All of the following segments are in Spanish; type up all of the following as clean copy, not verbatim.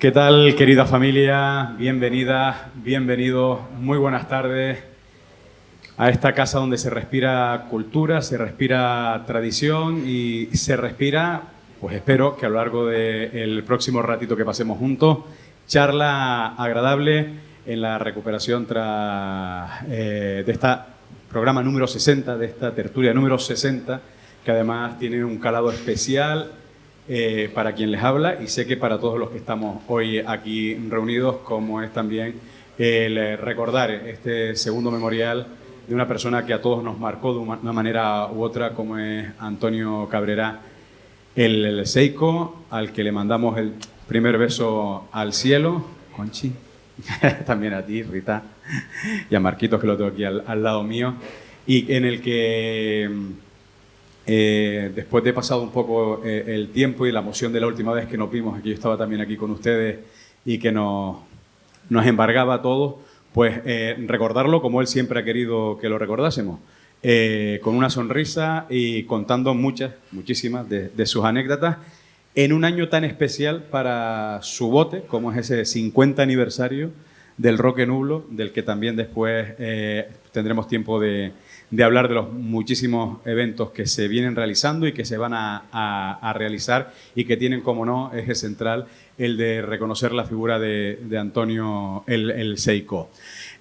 ¿Qué tal, querida familia? Bienvenida, bienvenidos, muy buenas tardes a esta casa donde se respira cultura, se respira tradición y se respira, pues espero que a lo largo del próximo ratito que pasemos juntos, charla agradable en la recuperación de este programa número 60, de esta tertulia número 60, que además tiene un calado especial para quien les habla y sé que para todos los que estamos hoy aquí reunidos, como es también el recordar este segundo memorial de una persona que a todos nos marcó de una manera u otra, como es Antonio Cabrera, el Seico, al que le mandamos el primer beso al cielo. Conchi, también a ti, Rita, y a Marquitos, que lo tengo aquí al lado mío, y en el que después de pasado un poco el tiempo y la emoción de la última vez que nos vimos, que yo estaba también aquí con ustedes y que nos embargaba a todos, pues recordarlo como él siempre ha querido que lo recordásemos, con una sonrisa y contando muchísimas de sus anécdotas en un año tan especial para su bote, como es ese 50 aniversario del Roque Nublo, del que también después tendremos tiempo de hablar de los muchísimos eventos que se vienen realizando y que se van a realizar y que tienen, como no, eje central el de reconocer la figura de Antonio el Seico.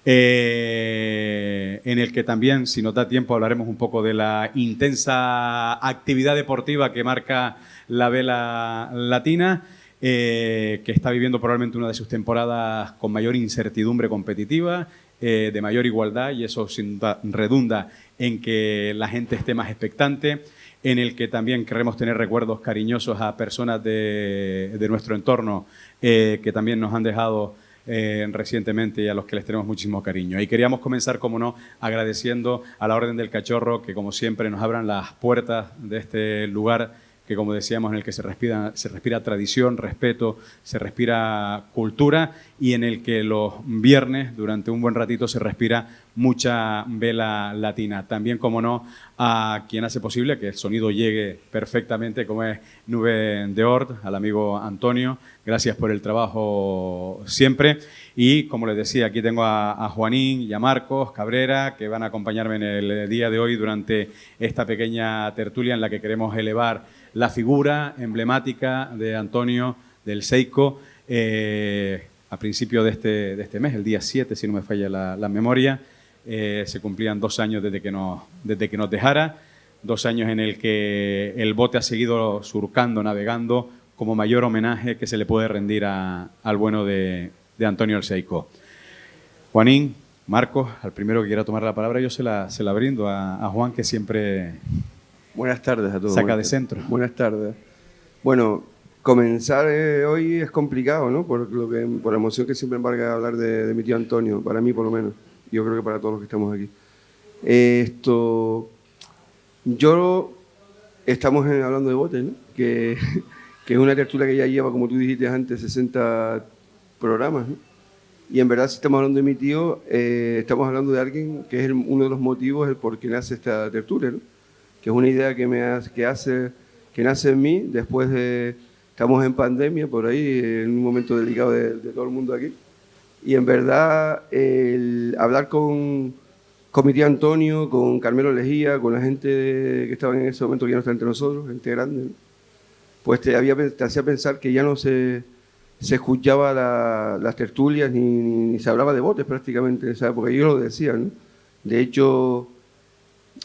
En el que también, si nos da tiempo, hablaremos un poco de la intensa actividad deportiva que marca la vela latina, que está viviendo probablemente una de sus temporadas con mayor incertidumbre competitiva, de mayor igualdad, y eso sin duda redunda en que la gente esté más expectante, en el que también queremos tener recuerdos cariñosos a personas de nuestro entorno que también nos han dejado recientemente y a los que les tenemos muchísimo cariño. Y queríamos comenzar, como no, agradeciendo a la Orden del Cachorro que, como siempre, nos abran las puertas de este lugar que, como decíamos, en el que se respira tradición, respeto, se respira cultura y en el que los viernes, durante un buen ratito, se respira mucha vela latina. También, como no, a quien hace posible que el sonido llegue perfectamente, como es Nube de Ort, al amigo Antonio. Gracias por el trabajo siempre. Y, como les decía, aquí tengo a Juanín y a Marcos Cabrera, que van a acompañarme en el día de hoy durante esta pequeña tertulia en la que queremos elevar la figura emblemática de Antonio del Seico a principio de este mes, el día 7, si no me falla la memoria. Se cumplían 2 años desde que nos dejara, 2 años en el que el bote ha seguido surcando, navegando, como mayor homenaje que se le puede rendir al bueno de Antonio el Seico. Juanín, Marcos, al primero que quiera tomar la palabra, yo se la brindo a Juan, que siempre... Buenas tardes a todos. Saca de centro. Buenas tardes. Bueno, comenzar hoy es complicado, ¿no? Por la emoción que siempre embarga hablar de mi tío Antonio, para mí por lo menos. Yo creo que para todos los que estamos aquí. Estamos hablando de bote, ¿no? Que es una tertulia que ya lleva, como tú dijiste antes, 60 programas, ¿no? Y en verdad, si estamos hablando de mi tío, estamos hablando de alguien que es uno de los motivos el por qué nace esta tertulia, ¿no? Que es una idea que nace en mí después de... Estamos en pandemia, por ahí, en un momento delicado de todo el mundo aquí. Y en verdad, el hablar con mi tío Antonio, con Carmelo Lejía, con la gente que estaba en ese momento, que ya no está entre nosotros, gente grande, ¿no? Pues te hacía pensar que ya no se escuchaba las tertulias ni se hablaba de botes prácticamente en esa época. Yo lo decía, ¿no? De hecho...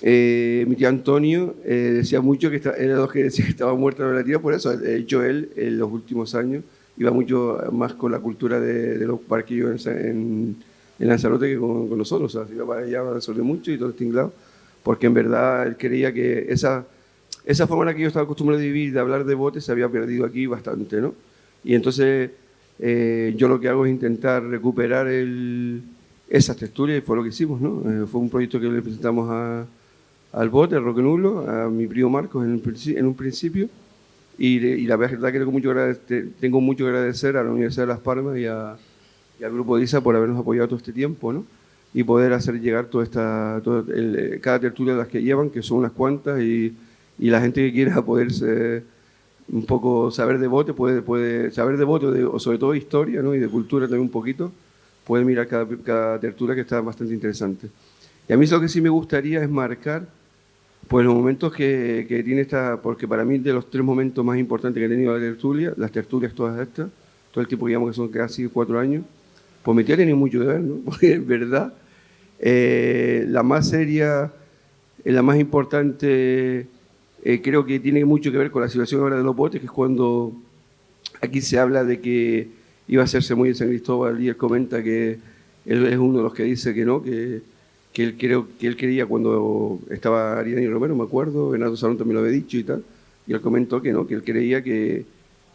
mi tío Antonio decía mucho que era de los que decía que estaba muerto en la tira, por eso. De hecho, él en los últimos años iba mucho más con la cultura de los barquillos en Lanzarote que con nosotros. O sea, se iba para allá a resolver mucho y todo el tinglado, porque en verdad él creía que esa forma en la que yo estaba acostumbrado a vivir, de hablar de botes, se había perdido aquí bastante, ¿no? Y entonces yo lo que hago es intentar recuperar esas tertulias y fue lo que hicimos, ¿no? Fue un proyecto que le presentamos al bote, al Roque Nublo, a mi primo Marcos en un principio, y la verdad que tengo mucho que agradecer a la Universidad de Las Palmas y al Grupo DISA por habernos apoyado todo este tiempo, ¿no? Y poder hacer llegar cada tertulia de las que llevan, que son unas cuantas, y la gente que quiera poderse un poco saber de bote, puede saber de bote o sobre todo de historia, ¿no? Y de cultura también un poquito, puede mirar cada tertulia, que está bastante interesante. Y a mí lo que sí me gustaría es marcar pues los momentos que tiene porque para mí de los 3 momentos más importantes que he tenido las tertulias todas estas, todo el tiempo, digamos que son casi 4 años, pues mi tía tiene mucho que ver, ¿no? Porque es verdad, la más seria, la más importante, creo que tiene mucho que ver con la situación ahora de los botes, que es cuando aquí se habla de que iba a hacerse muy en San Cristóbal, y él comenta que él es uno de los que dice que no, que él creía cuando estaba Ariana y Romero, me acuerdo, Bernardo Salón también lo había dicho y tal, y él comentó que no, que él creía que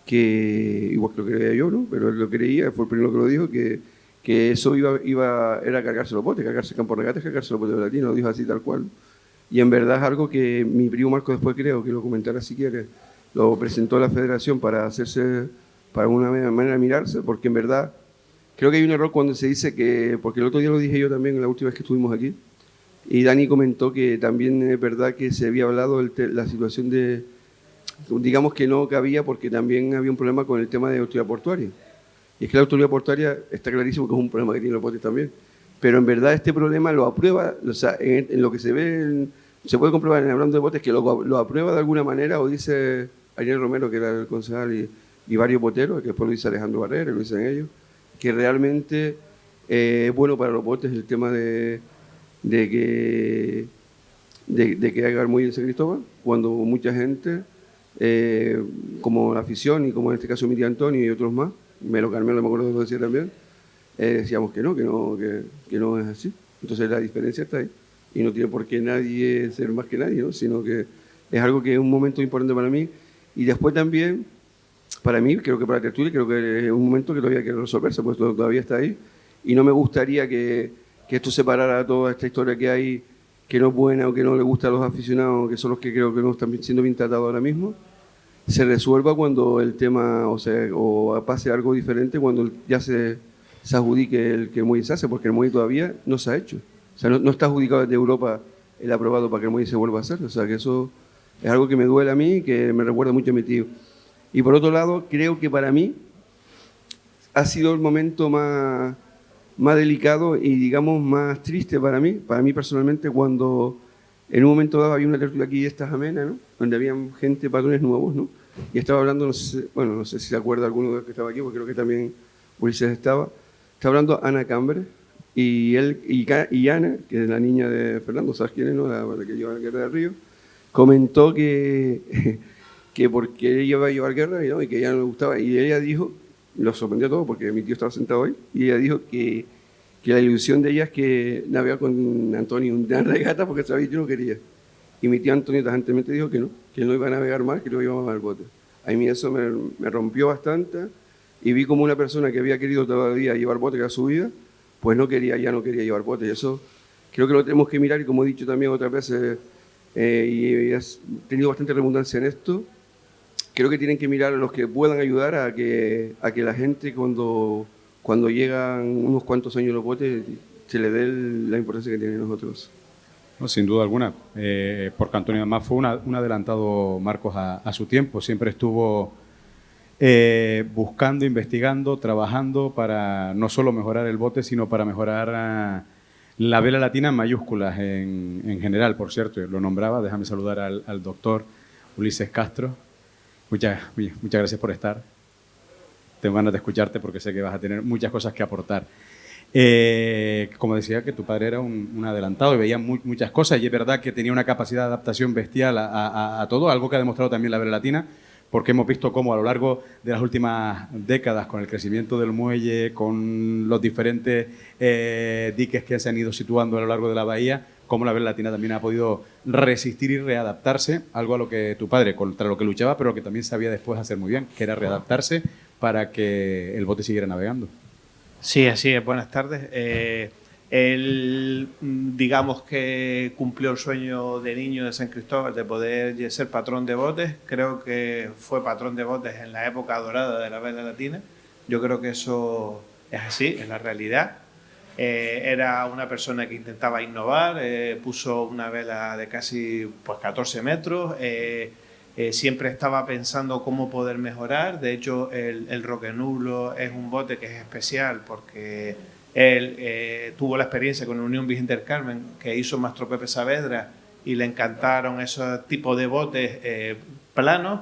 igual que lo creía yo, ¿no? Pero él lo creía, fue el primero que lo dijo, que eso era cargarse los botes, cargarse el campo de regatas, cargarse los botes de latino, lo dijo así tal cual. Y en verdad es algo que mi primo Marco después, creo que lo comentará si quiere, lo presentó a la federación para una manera de mirarse, porque en verdad creo que hay un error cuando se dice que, porque el otro día lo dije yo también la última vez que estuvimos aquí, y Dani comentó que también es verdad que se había hablado la situación de, digamos que no cabía porque también había un problema con el tema de autoridad portuaria. Y es que la autoridad portuaria está clarísimo que es un problema que tiene los botes también. Pero en verdad este problema lo aprueba, o sea, en lo que se ve, se puede comprobar en hablando de botes que lo aprueba de alguna manera, o dice Ariel Romero, que era el concejal, y varios boteros, que después lo dice Alejandro Barrera, lo dicen ellos, que realmente es bueno para los botes el tema de que haga el muelle de San Cristóbal, cuando mucha gente, como la afición y como en este caso Miguel Antonio y otros más, Melo Carmelo, me acuerdo que lo decía también, decíamos que no es así. Entonces la diferencia está ahí. Y no tiene por qué nadie ser más que nadie, ¿no? Sino que es algo que es un momento importante para mí. Y después también, para mí, creo que para la tertulia, creo que es un momento que todavía hay que resolverse, pues todavía está ahí. Y no me gustaría que esto separara toda esta historia que hay, que no es buena o que no le gusta a los aficionados, que son los que creo que no están siendo bien tratados ahora mismo, se resuelva cuando el tema, o pase algo diferente, cuando ya se adjudique que el muelle se hace, porque el muelle todavía no se ha hecho. O sea, no está adjudicado desde Europa el aprobado para que el muelle se vuelva a hacer. O sea, que eso es algo que me duele a mí y que me recuerda mucho a mi tío. Y por otro lado, creo que para mí ha sido el momento más delicado y, digamos, más triste para mí personalmente, cuando en un momento dado había una tertulia aquí, estas amenas, ¿no? Donde había gente, patrones nuevos, ¿no? Y estaba hablando, no sé si se acuerda alguno de los que estaba aquí, porque creo que también Ulises estaba hablando Ana Cambre, y él y Ana, que es la niña de Fernando, ¿sabes quién es, no? La que lleva la guerra del río, comentó que porque ella iba a llevar guerra, ¿no? Y que a ella no le gustaba, y ella dijo, lo sorprendió todo porque mi tío estaba sentado ahí, y ella dijo que la ilusión de ella es que navegara con Antonio una regata porque sabía que yo no quería. Y mi tío Antonio tajantemente dijo que él no iba a navegar más, que lo iba a llevar al bote. A mí eso me rompió bastante, y vi como una persona que había querido todavía llevar bote, que era su vida, pues ya no quería llevar bote. Y eso creo que lo tenemos que mirar, y como he dicho también otras veces, y he tenido bastante redundancia en esto, creo que tienen que mirar a los que puedan ayudar a que la gente cuando llegan unos cuantos años los botes se le dé la importancia que tienen nosotros. No, sin duda alguna, porque Antonio además fue un adelantado, Marcos, a su tiempo. Siempre estuvo buscando, investigando, trabajando para no solo mejorar el bote, sino para mejorar la vela latina en mayúsculas en general. Por cierto, lo nombraba, déjame saludar al doctor Ulises Castro. Muchas gracias por estar. Tengo ganas de escucharte porque sé que vas a tener muchas cosas que aportar. Como decía, que tu padre era un adelantado y veía muchas cosas, y es verdad que tenía una capacidad de adaptación bestial a todo, algo que ha demostrado también la vela latina, porque hemos visto cómo a lo largo de las últimas décadas, con el crecimiento del muelle, con los diferentes diques que se han ido situando a lo largo de la bahía, cómo la vela latina también ha podido resistir y readaptarse, algo a lo que tu padre, contra lo que luchaba, pero que también sabía después hacer muy bien, que era readaptarse para que el bote siguiera navegando. Sí, así es. Buenas tardes. Él, digamos que cumplió el sueño de niño de San Cristóbal de poder ser patrón de botes. Creo que fue patrón de botes en la época dorada de la vela latina. Yo creo que eso es así, es la realidad. Era una persona que intentaba innovar, puso una vela de casi 14 metros, siempre estaba pensando cómo poder mejorar. De hecho, el Roquenublo es un bote que es especial porque él tuvo la experiencia con la Unión Virgen del Carmen que hizo Mastro Pepe Saavedra y le encantaron esos tipos de botes planos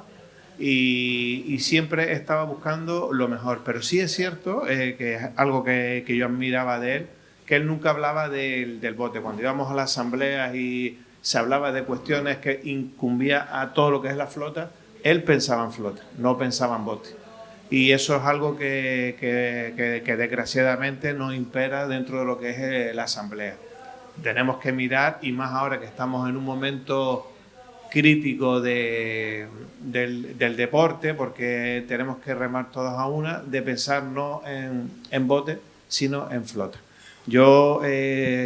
y siempre estaba buscando lo mejor. Pero sí es cierto que es algo que yo admiraba de él, que él nunca hablaba del bote. Cuando íbamos a las asambleas y se hablaba de cuestiones que incumbía a todo lo que es la flota, él pensaba en flota, no pensaba en bote. Y eso es algo que desgraciadamente nos impera dentro de lo que es la asamblea. Tenemos que mirar, y más ahora que estamos en un momento crítico del deporte, porque tenemos que remar todos a una, de pensar no en bote, sino en flota. Yo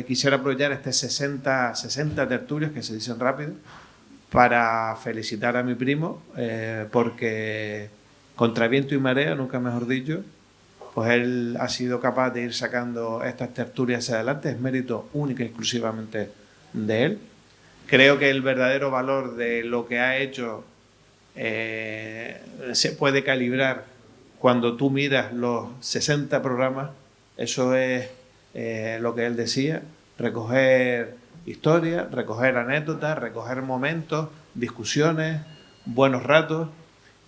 quisiera aprovechar este 60 tertulias, que se dicen rápido, para felicitar a mi primo, porque contra viento y marea, nunca mejor dicho, pues él ha sido capaz de ir sacando estas tertulias hacia adelante. Es mérito único y exclusivamente de él. Creo que el verdadero valor de lo que ha hecho se puede calibrar cuando tú miras los 60 programas. Eso es lo que él decía, recoger historias, recoger anécdotas, recoger momentos, discusiones, buenos ratos.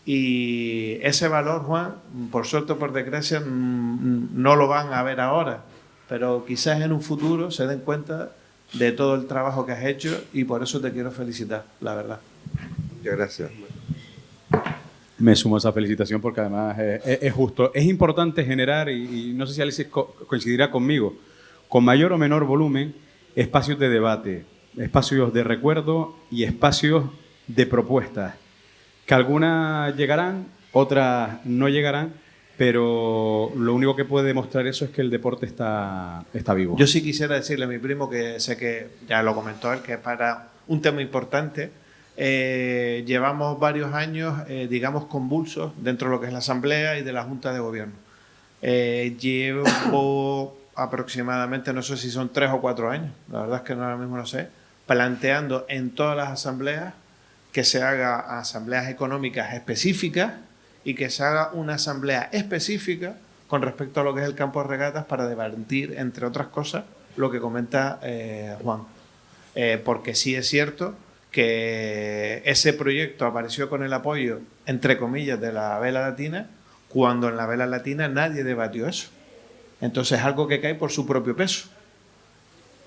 Y ese valor, Juan, por suerte o por desgracia, no lo van a ver ahora, pero quizás en un futuro se den cuenta de todo el trabajo que has hecho y por eso te quiero felicitar, la verdad. Muchas gracias. Me sumo a esa felicitación porque además es justo. Es importante generar, y no sé si Alexis coincidirá conmigo, con mayor o menor volumen, espacios de debate, espacios de recuerdo y espacios de propuestas, que algunas llegarán, otras no llegarán, pero lo único que puede demostrar eso es que el deporte está vivo. Yo sí quisiera decirle a mi primo, que sé que ya lo comentó él, que para un tema importante, llevamos varios años, digamos, convulsos dentro de lo que es la Asamblea y de la Junta de Gobierno. Llevo aproximadamente, no sé si son 3 o 4 años, la verdad es que ahora mismo no sé, planteando en todas las asambleas que se haga asambleas económicas específicas y que se haga una asamblea específica con respecto a lo que es el campo de regatas para debatir, entre otras cosas, lo que comenta Juan. Porque sí es cierto que ese proyecto apareció con el apoyo, entre comillas, de la Vela Latina, cuando en la Vela Latina nadie debatió eso. Entonces es algo que cae por su propio peso.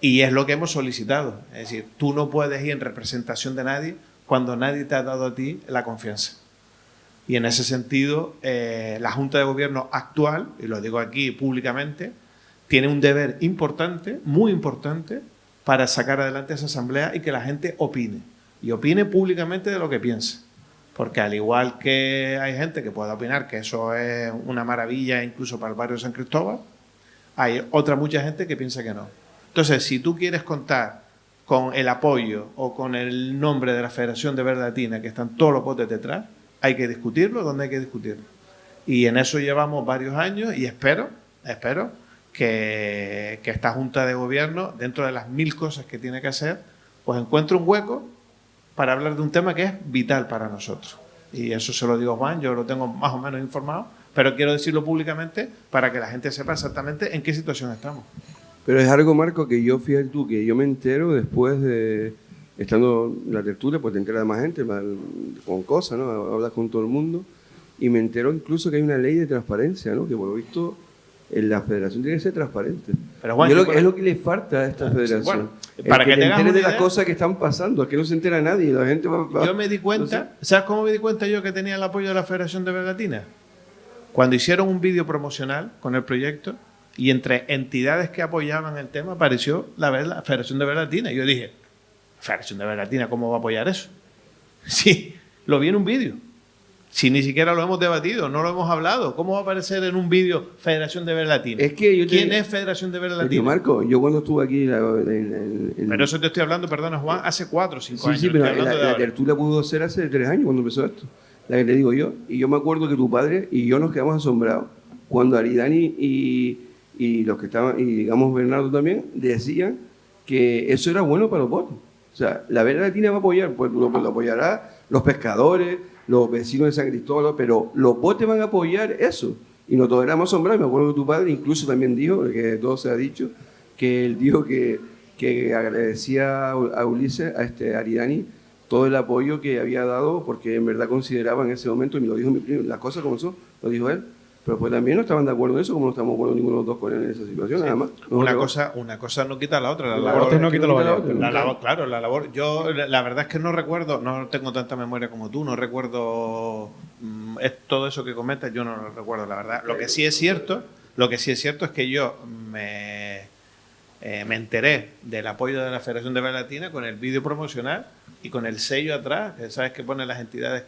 Y es lo que hemos solicitado. Es decir, tú no puedes ir en representación de nadie cuando nadie te ha dado a ti la confianza. Y en ese sentido, la Junta de Gobierno actual, y lo digo aquí públicamente, tiene un deber importante, muy importante, para sacar adelante esa asamblea y que la gente opine. Y opine públicamente de lo que piensa. Porque al igual que hay gente que pueda opinar que eso es una maravilla incluso para el barrio de San Cristóbal, hay otra mucha gente que piensa que no. Entonces, si tú quieres contar con el apoyo o con el nombre de la Federación de Vela Latina, que están todos los botes detrás, hay que discutirlo donde hay que discutirlo. Y en eso llevamos varios años y espero que esta Junta de Gobierno, dentro de las 1000 cosas que tiene que hacer, pues encuentre un hueco para hablar de un tema que es vital para nosotros. Y eso se lo digo a Juan, yo lo tengo más o menos informado, pero quiero decirlo públicamente para que la gente sepa exactamente en qué situación estamos. Pero es algo, Marco, que yo, fíjate tú, que yo me entero después de, estando en la tertulia, pues te enteras de más gente, con cosas, ¿no? Hablas con todo el mundo, y me entero incluso que hay una ley de transparencia, ¿no? Que por lo visto en la federación tiene que ser transparente. Pero Juan, es lo que le falta a esta federación. Bueno, para que te enteres de las idea, cosas que están pasando, es que no se entera nadie, la gente va. Yo me di cuenta, ¿sabes cómo me di cuenta yo que tenía el apoyo de la Federación de Vela Latina? Cuando hicieron un vídeo promocional con el proyecto y entre entidades que apoyaban el tema apareció la Federación de Vela Latina. Y yo dije, Federación de Vela Latina, ¿cómo va a apoyar eso? Sí, lo vi en un vídeo. Si ni siquiera lo hemos debatido, no lo hemos hablado, ¿cómo va a aparecer en un vídeo Federación de Vela Latina? Es que ¿Quién es Federación de Vela Latina? Marco, yo cuando estuve aquí... Pero eso te estoy hablando, perdona Juan, hace 4 o 5 años. Sí, pero la tertulia pudo ser hace 3 años cuando empezó esto, la que te digo yo. Y yo me acuerdo que tu padre y yo nos quedamos asombrados cuando Aridani y los que estaban, y digamos Bernardo también, decían que eso era bueno para los votos. O sea, la Vela Latina va a apoyar, pues lo apoyará los pescadores, los vecinos de San Cristóbal, pero los botes van a apoyar eso. Y nosotros éramos asombrados. Me acuerdo que tu padre incluso también dijo, que todo se ha dicho, que él dijo que agradecía a Ulises, a Aridani, todo el apoyo que había dado, porque en verdad consideraba en ese momento, y me lo dijo mi primo, las cosas como son, lo dijo él, pero pues también no estaban de acuerdo en eso, como no estamos de acuerdo ninguno de los dos con él en esa situación, sí. nada más. Una cosa no quita la otra. La labor no quita la otra. Claro, la labor. Yo la verdad es que no recuerdo, no tengo tanta memoria como tú, no recuerdo todo eso que comentas, yo no lo recuerdo, la verdad. Lo que sí es cierto es que yo me enteré del apoyo de la Federación de Vela Latina con el vídeo promocional y con el sello atrás, que sabes que pone las entidades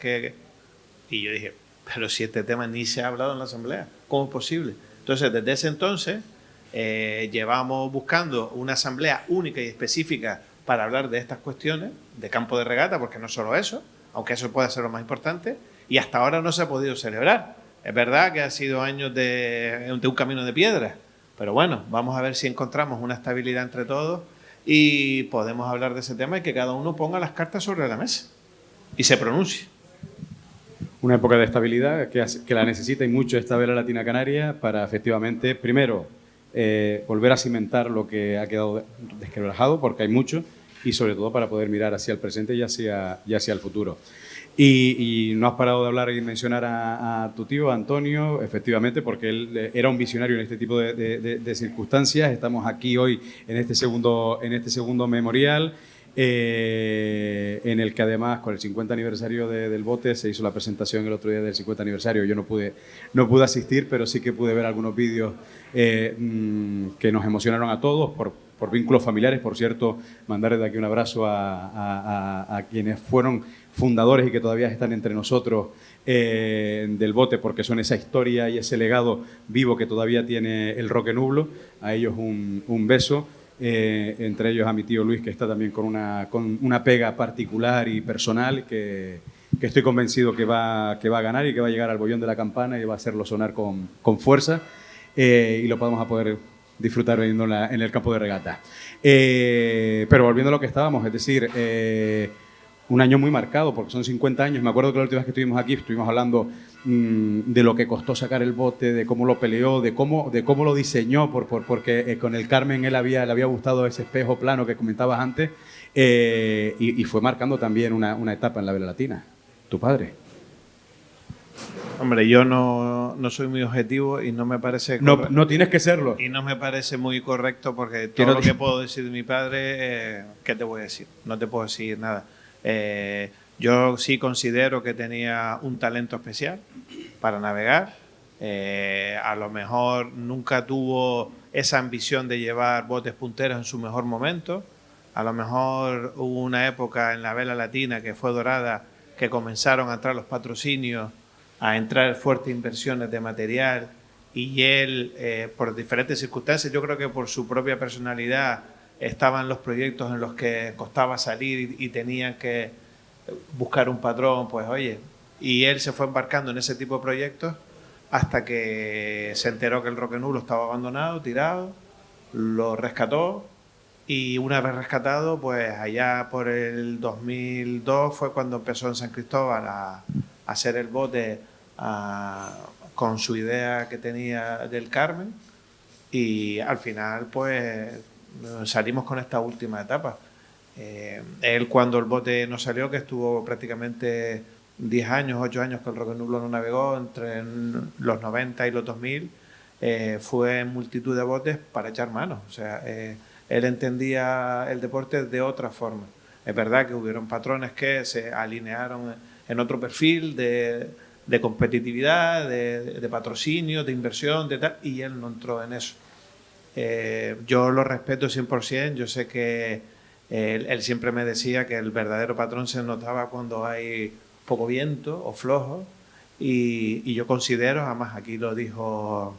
y yo dije, pero si este tema ni se ha hablado en la Asamblea, ¿cómo es posible? Entonces, desde ese entonces, llevamos buscando una Asamblea única y específica para hablar de estas cuestiones de campo de regata, porque no solo eso, aunque eso puede ser lo más importante, y hasta ahora no se ha podido celebrar. Es verdad que ha sido años de un camino de piedra, pero bueno, vamos a ver si encontramos una estabilidad entre todos y podemos hablar de ese tema y que cada uno ponga las cartas sobre la mesa y se pronuncie. Una época de estabilidad que la necesita y mucho esta Vela Latina Canaria para efectivamente, primero, volver a cimentar lo que ha quedado desquebrajado, porque hay mucho, y sobre todo para poder mirar hacia el presente y hacia el futuro. Y no has parado de hablar y mencionar a tu tío, Antonio, efectivamente, porque él era un visionario en este tipo de circunstancias. Estamos aquí hoy en este segundo memorial, en el que además con el 50 aniversario del bote se hizo la presentación el otro día del 50 aniversario. Yo no pude asistir, pero sí que pude ver algunos vídeos que nos emocionaron a todos por vínculos familiares. Por cierto, mandar desde aquí un abrazo a quienes fueron fundadores y que todavía están entre nosotros del bote, porque son esa historia y ese legado vivo que todavía tiene el Roque Nublo. A ellos un beso. Entre ellos a mi tío Luis, que está también con una pega particular y personal, que estoy convencido que va a ganar y que va a llegar al bollón de la campana y va a hacerlo sonar con fuerza, y lo vamos a poder disfrutar viendo en el campo de regata. Pero volviendo a lo que estábamos, es decir, un año muy marcado, porque son 50 años. Me acuerdo que la última vez que estuvimos aquí estuvimos hablando de lo que costó sacar el bote, de cómo lo peleó, de cómo lo diseñó, porque con el Carmen le había gustado ese espejo plano que comentabas antes, y fue marcando también una etapa en la Vela Latina. Tu padre. Hombre, yo no soy muy objetivo y no me parece... No tienes que serlo. Y no me parece muy correcto, porque todo lo que puedo decir de mi padre, ¿qué te voy a decir? No te puedo decir nada. Yo sí considero que tenía un talento especial para navegar. A lo mejor nunca tuvo esa ambición de llevar botes punteros en su mejor momento. A lo mejor hubo una época en la Vela Latina que fue dorada, que comenzaron a entrar los patrocinios, a entrar fuertes inversiones de material, y él, por diferentes circunstancias, yo creo que por su propia personalidad, estaban los proyectos en los que costaba salir y tenían que buscar un patrón, pues oye, y él se fue embarcando en ese tipo de proyectos hasta que se enteró que el Roque Nublo estaba abandonado, tirado, lo rescató, y una vez rescatado, pues allá por el 2002 fue cuando empezó en San Cristóbal a hacer el bote con su idea que tenía del Carmen, y al final pues salimos con esta última etapa. Él, cuando el bote no salió, que estuvo prácticamente 10 años, 8 años que el Roque Nublo no navegó, entre los 90 y los 2000, fue en multitud de botes para echar manos. O sea, él entendía el deporte de otra forma. Es verdad que hubieron patrones que se alinearon en otro perfil de competitividad, de patrocinio, de inversión, de tal, y él no entró en eso. Yo lo respeto 100%. Yo sé que él siempre me decía que el verdadero patrón se notaba cuando hay poco viento o flojo, y yo considero, además aquí lo dijo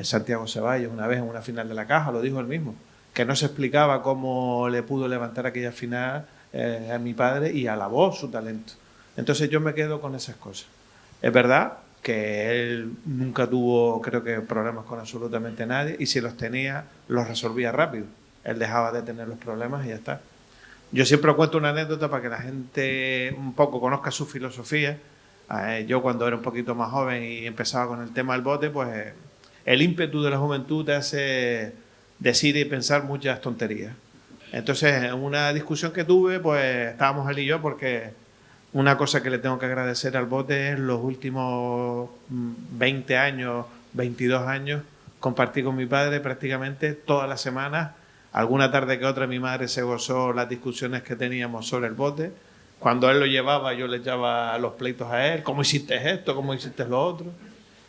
Santiago Ceballos una vez en una final de la Caja, lo dijo él mismo, que no se explicaba cómo le pudo levantar aquella final a mi padre, y alabó su talento. Entonces yo me quedo con esas cosas. Es verdad que él nunca tuvo, creo que, problemas con absolutamente nadie, y si los tenía, los resolvía rápido. Él dejaba de tener los problemas y ya está. Yo siempre cuento una anécdota para que la gente un poco conozca su filosofía. Yo cuando era un poquito más joven y empezaba con el tema del bote, pues el ímpetu de la juventud te hace decir y pensar muchas tonterías. Entonces, en una discusión que tuve, pues estábamos él y yo, porque una cosa que le tengo que agradecer al bote es los últimos 20 años, 22 años, compartí con mi padre prácticamente todas las semanas. Alguna tarde que otra mi madre se gozó las discusiones que teníamos sobre el bote. Cuando él lo llevaba, yo le echaba los pleitos a él. ¿Cómo hiciste esto? ¿Cómo hiciste lo otro?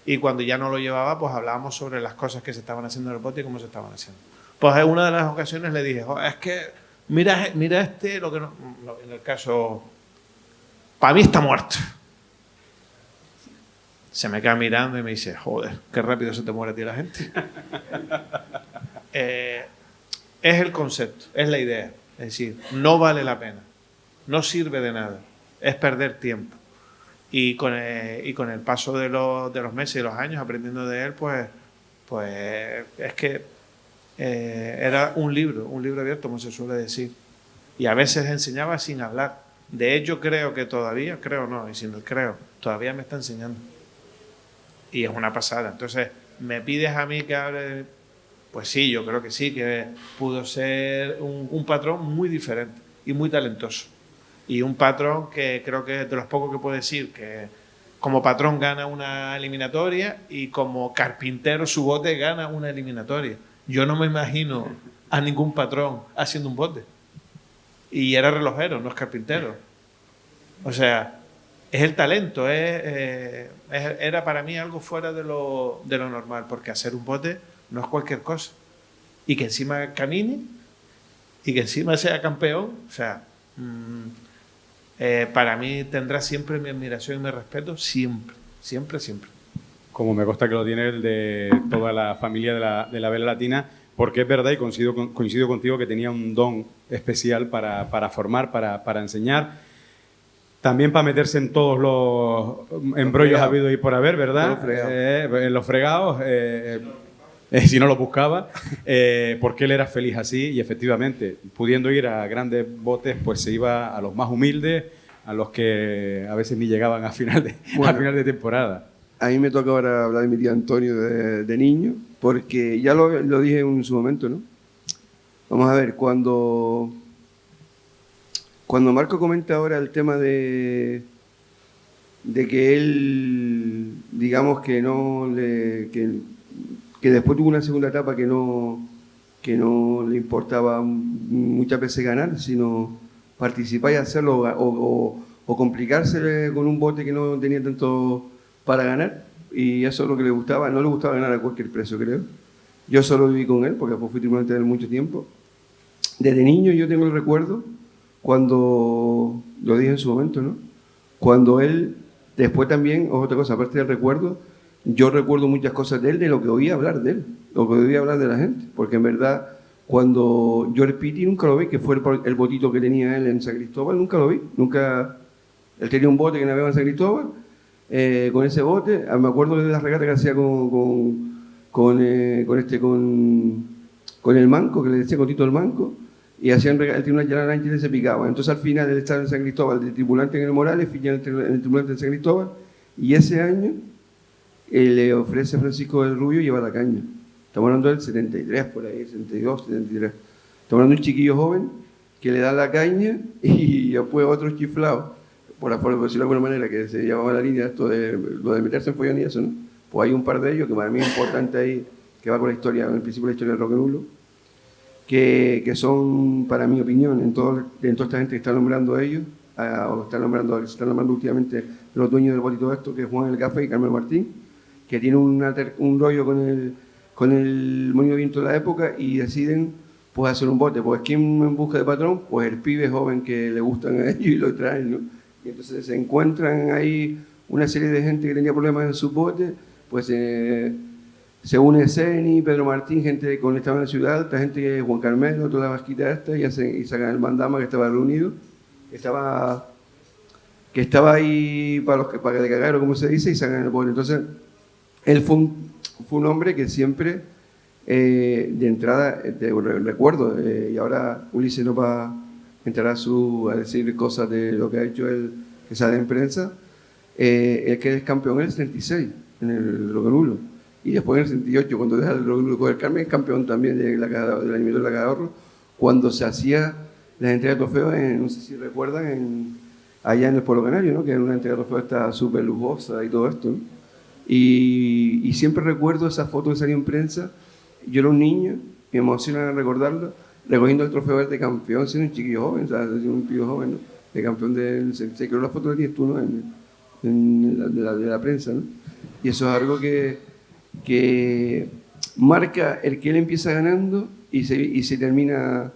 Y cuando ya no lo llevaba, pues hablábamos sobre las cosas que se estaban haciendo en el bote y cómo se estaban haciendo. Pues en una de las ocasiones le dije, es que mira lo que no, en el caso, para mí está muerto. Se me queda mirando y me dice, joder, qué rápido se te muere a ti la gente. Es el concepto, es la idea. Es decir, no vale la pena, no sirve de nada, es perder tiempo. Y con el paso de los meses y los años, aprendiendo de él, pues es que era un libro abierto, como se suele decir. Y a veces enseñaba sin hablar. De hecho, creo que todavía, todavía me está enseñando. Y es una pasada. Entonces, ¿me pides a mí que hable? Pues sí, yo creo que sí, que pudo ser un patrón muy diferente y muy talentoso. Y un patrón que creo que es de los pocos que puedo decir que como patrón gana una eliminatoria y como carpintero su bote gana una eliminatoria. Yo no me imagino a ningún patrón haciendo un bote. Y era relojero, no es carpintero. O sea, es el talento, era para mí algo fuera de lo normal, porque hacer un bote no es cualquier cosa. Y que encima camine y que encima sea campeón, o sea, para mí tendrá siempre mi admiración y mi respeto, siempre, siempre, siempre. Como me consta que lo tiene el de toda la familia de la vela latina, porque es verdad y coincido contigo que tenía un don especial para formar, para enseñar, también para meterse en todos los embrollos habidos y por haber, ¿verdad? En los fregados, si no lo buscaba, porque él era feliz así y efectivamente, pudiendo ir a grandes botes, pues se iba a los más humildes, a los que a veces ni llegaban a final de temporada. A mí me toca ahora hablar de mi tío Antonio de niño, porque ya lo dije en su momento, ¿no? Vamos a ver, cuando Marco comenta ahora el tema de que él, digamos que que después tuvo una segunda etapa que no le importaba muchas veces ganar, sino participar y hacerlo o complicarse con un bote que no tenía tanto para ganar, y eso es lo que le gustaba. No le gustaba ganar a cualquier precio, creo. Yo solo viví con él, porque después fui tripulante de él mucho tiempo. Desde niño yo tengo el recuerdo, cuando, lo dije en su momento, ¿no? Cuando él, después también, otra cosa, aparte del recuerdo, yo recuerdo muchas cosas de él, de lo que oía hablar de él, lo que oía hablar de la gente, porque en verdad, cuando yo el Piti nunca lo vi, que fue el botito que tenía él en San Cristóbal, nunca lo vi, nunca. Él tenía un bote que navegaba en San Cristóbal, con ese bote, me acuerdo de las regatas que hacía con el manco, que le decía con Tito el manco, y hacían él tenía una llanera ancha y se picaba. Entonces al final él estaba en San Cristóbal de tripulante en el Morales, fui en el tripulante de San Cristóbal, y ese año le ofrece a Francisco del Rubio llevar la caña. Estamos hablando del 73, por ahí, 72, 73. Estamos hablando de un chiquillo joven que le da la caña y después otro chiflado, por decirlo de alguna manera, que se llamaba la línea esto de lo de meterse en follón y eso, ¿no? Pues hay un par de ellos que para mí es importante ahí, que va con la historia, en el principio la historia del rock and roll, que son, para mi opinión, en toda esta gente que está nombrando a ellos, o se están nombrando últimamente los dueños del botito esto, que es Juan el Café y Carmelo Martín, que tienen un rollo con el molino de viento de la época y deciden pues hacer un bote. Pues ¿quién en busca de patrón? Pues el pibe joven que le gustan a ellos y lo traen, ¿no? Y entonces se encuentran ahí una serie de gente que tenía problemas en sus botes, pues se une Ceni, Pedro Martín, gente con estaba en la ciudad, esta gente, Juan Carmelo, toda la vasquita esta, y sacan el mandama que estaba reunido, que estaba ahí para de cagar, o como se dice, y sacan el bote. Entonces, él fue un hombre que siempre, de entrada, recuerdo, y ahora Ulises nos va a entrará a decir cosas de lo que ha hecho él, que sale en prensa. El que es campeón en el 76, en el Roquenulo. Y después en el 78, cuando deja el Roquenulo con el Carmen, es campeón también del animador de la Caja de Ahorro, cuando se hacía la entrega de trofeos, no sé si recuerdan, allá en el Pueblo Canario, ¿no? Que era una entrega de trofeos esta súper lujosa y todo esto, ¿no? Y siempre recuerdo esa foto que salió en prensa. Yo era un niño, me emociona recordarlo, recogiendo el trofeo de campeón, siendo un chiquillo joven, o sea, un pibe joven, ¿no? De campeón del 76, creo que la foto la tienes tú, ¿no? De la prensa, ¿no? Y eso es algo que marca el que él empieza ganando y termina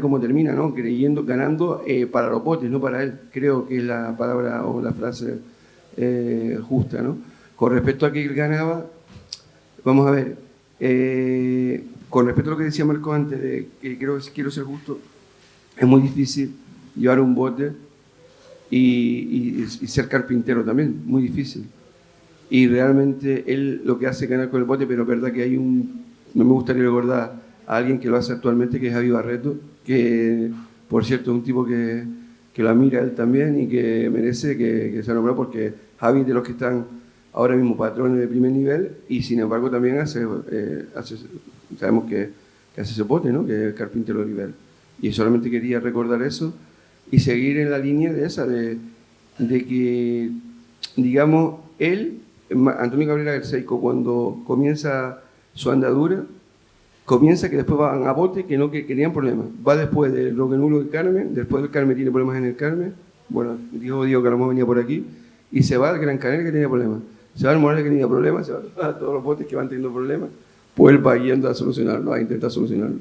como termina, ¿no? Ganando para los botes, no para él. Creo que es la palabra o la frase justa, ¿no? Con respecto a que él ganaba, vamos a ver, con respecto a lo que decía Marco antes, de que quiero ser justo, es muy difícil llevar un bote y ser carpintero también, muy difícil. Y realmente él lo que hace es ganar con el bote, pero es verdad que no me gustaría recordar a alguien que lo hace actualmente, que es Javi Barreto, que por cierto es un tipo que lo admira él también y que merece que sea nombrado, porque Javi es de los que están ahora mismo patrones de primer nivel y sin embargo también sabemos que hace ese bote, ¿no? Que es carpintero de nivel. Y solamente quería recordar eso y seguir en la línea de esa, de que, digamos, Antonio Cabrera del Seico, cuando comienza su andadura, comienza que después van a bote que tenían problemas. Va después del Roquenulo del Carmen, después del Carmen tiene problemas en el Carmen, bueno, digo que a lo mejor venía por aquí, y se va al Gran Canaria que tenía problemas, se va al Morales que tenía problemas, se va a todos los botes que van teniendo problemas, pues él va yendo a solucionarlo, a intentar solucionarlo.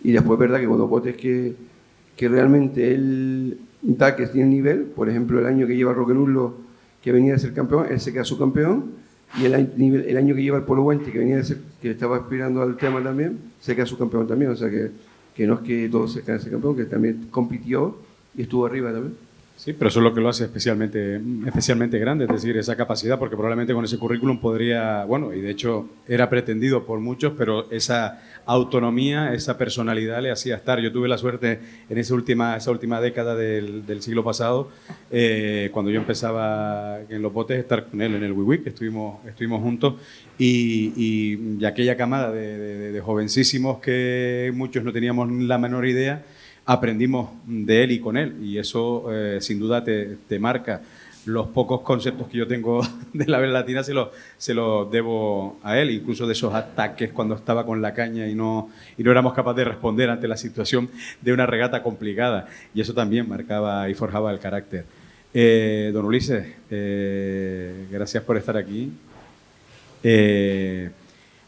Y después es verdad que cuando botes que realmente él da que tiene nivel, por ejemplo el año que lleva Roquenulo, que venía de ser campeón, él se queda subcampeón, y el año que lleva el Polo Guente, que estaba aspirando al tema también, se queda subcampeón también, o sea que no es que todos se quedan ese campeón, que también compitió y estuvo arriba también. Sí, pero eso es lo que lo hace especialmente grande, es decir, esa capacidad, porque probablemente con ese currículum podría, bueno, y de hecho era pretendido por muchos, pero esa autonomía, esa personalidad le hacía estar. Yo tuve la suerte en esa última década del siglo pasado, cuando yo empezaba en los botes, estar con él en el WIWIC, estuvimos juntos, y aquella camada de jovencísimos que muchos no teníamos la menor idea, aprendimos de él y con él, y eso sin duda te marca. Los pocos conceptos que yo tengo de la vela latina se los debo a él, incluso de esos ataques cuando estaba con la caña y no éramos capaces de responder ante la situación de una regata complicada, y eso también marcaba y forjaba el carácter. Don Ulises, gracias por estar aquí.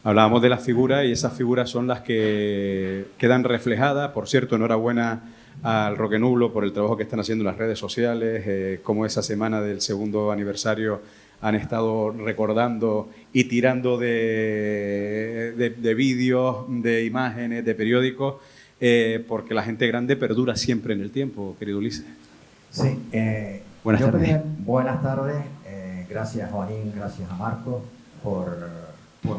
Hablábamos de las figuras y esas figuras son las que quedan reflejadas. Por cierto, enhorabuena al Roquenulo por el trabajo que están haciendo en las redes sociales, como esa semana del segundo aniversario han estado recordando y tirando de vídeos, de imágenes, de periódicos, porque la gente grande perdura siempre en el tiempo, querido Ulises. Sí, buenas tardes. Buenas tardes. Gracias, Juanín, gracias a Marco por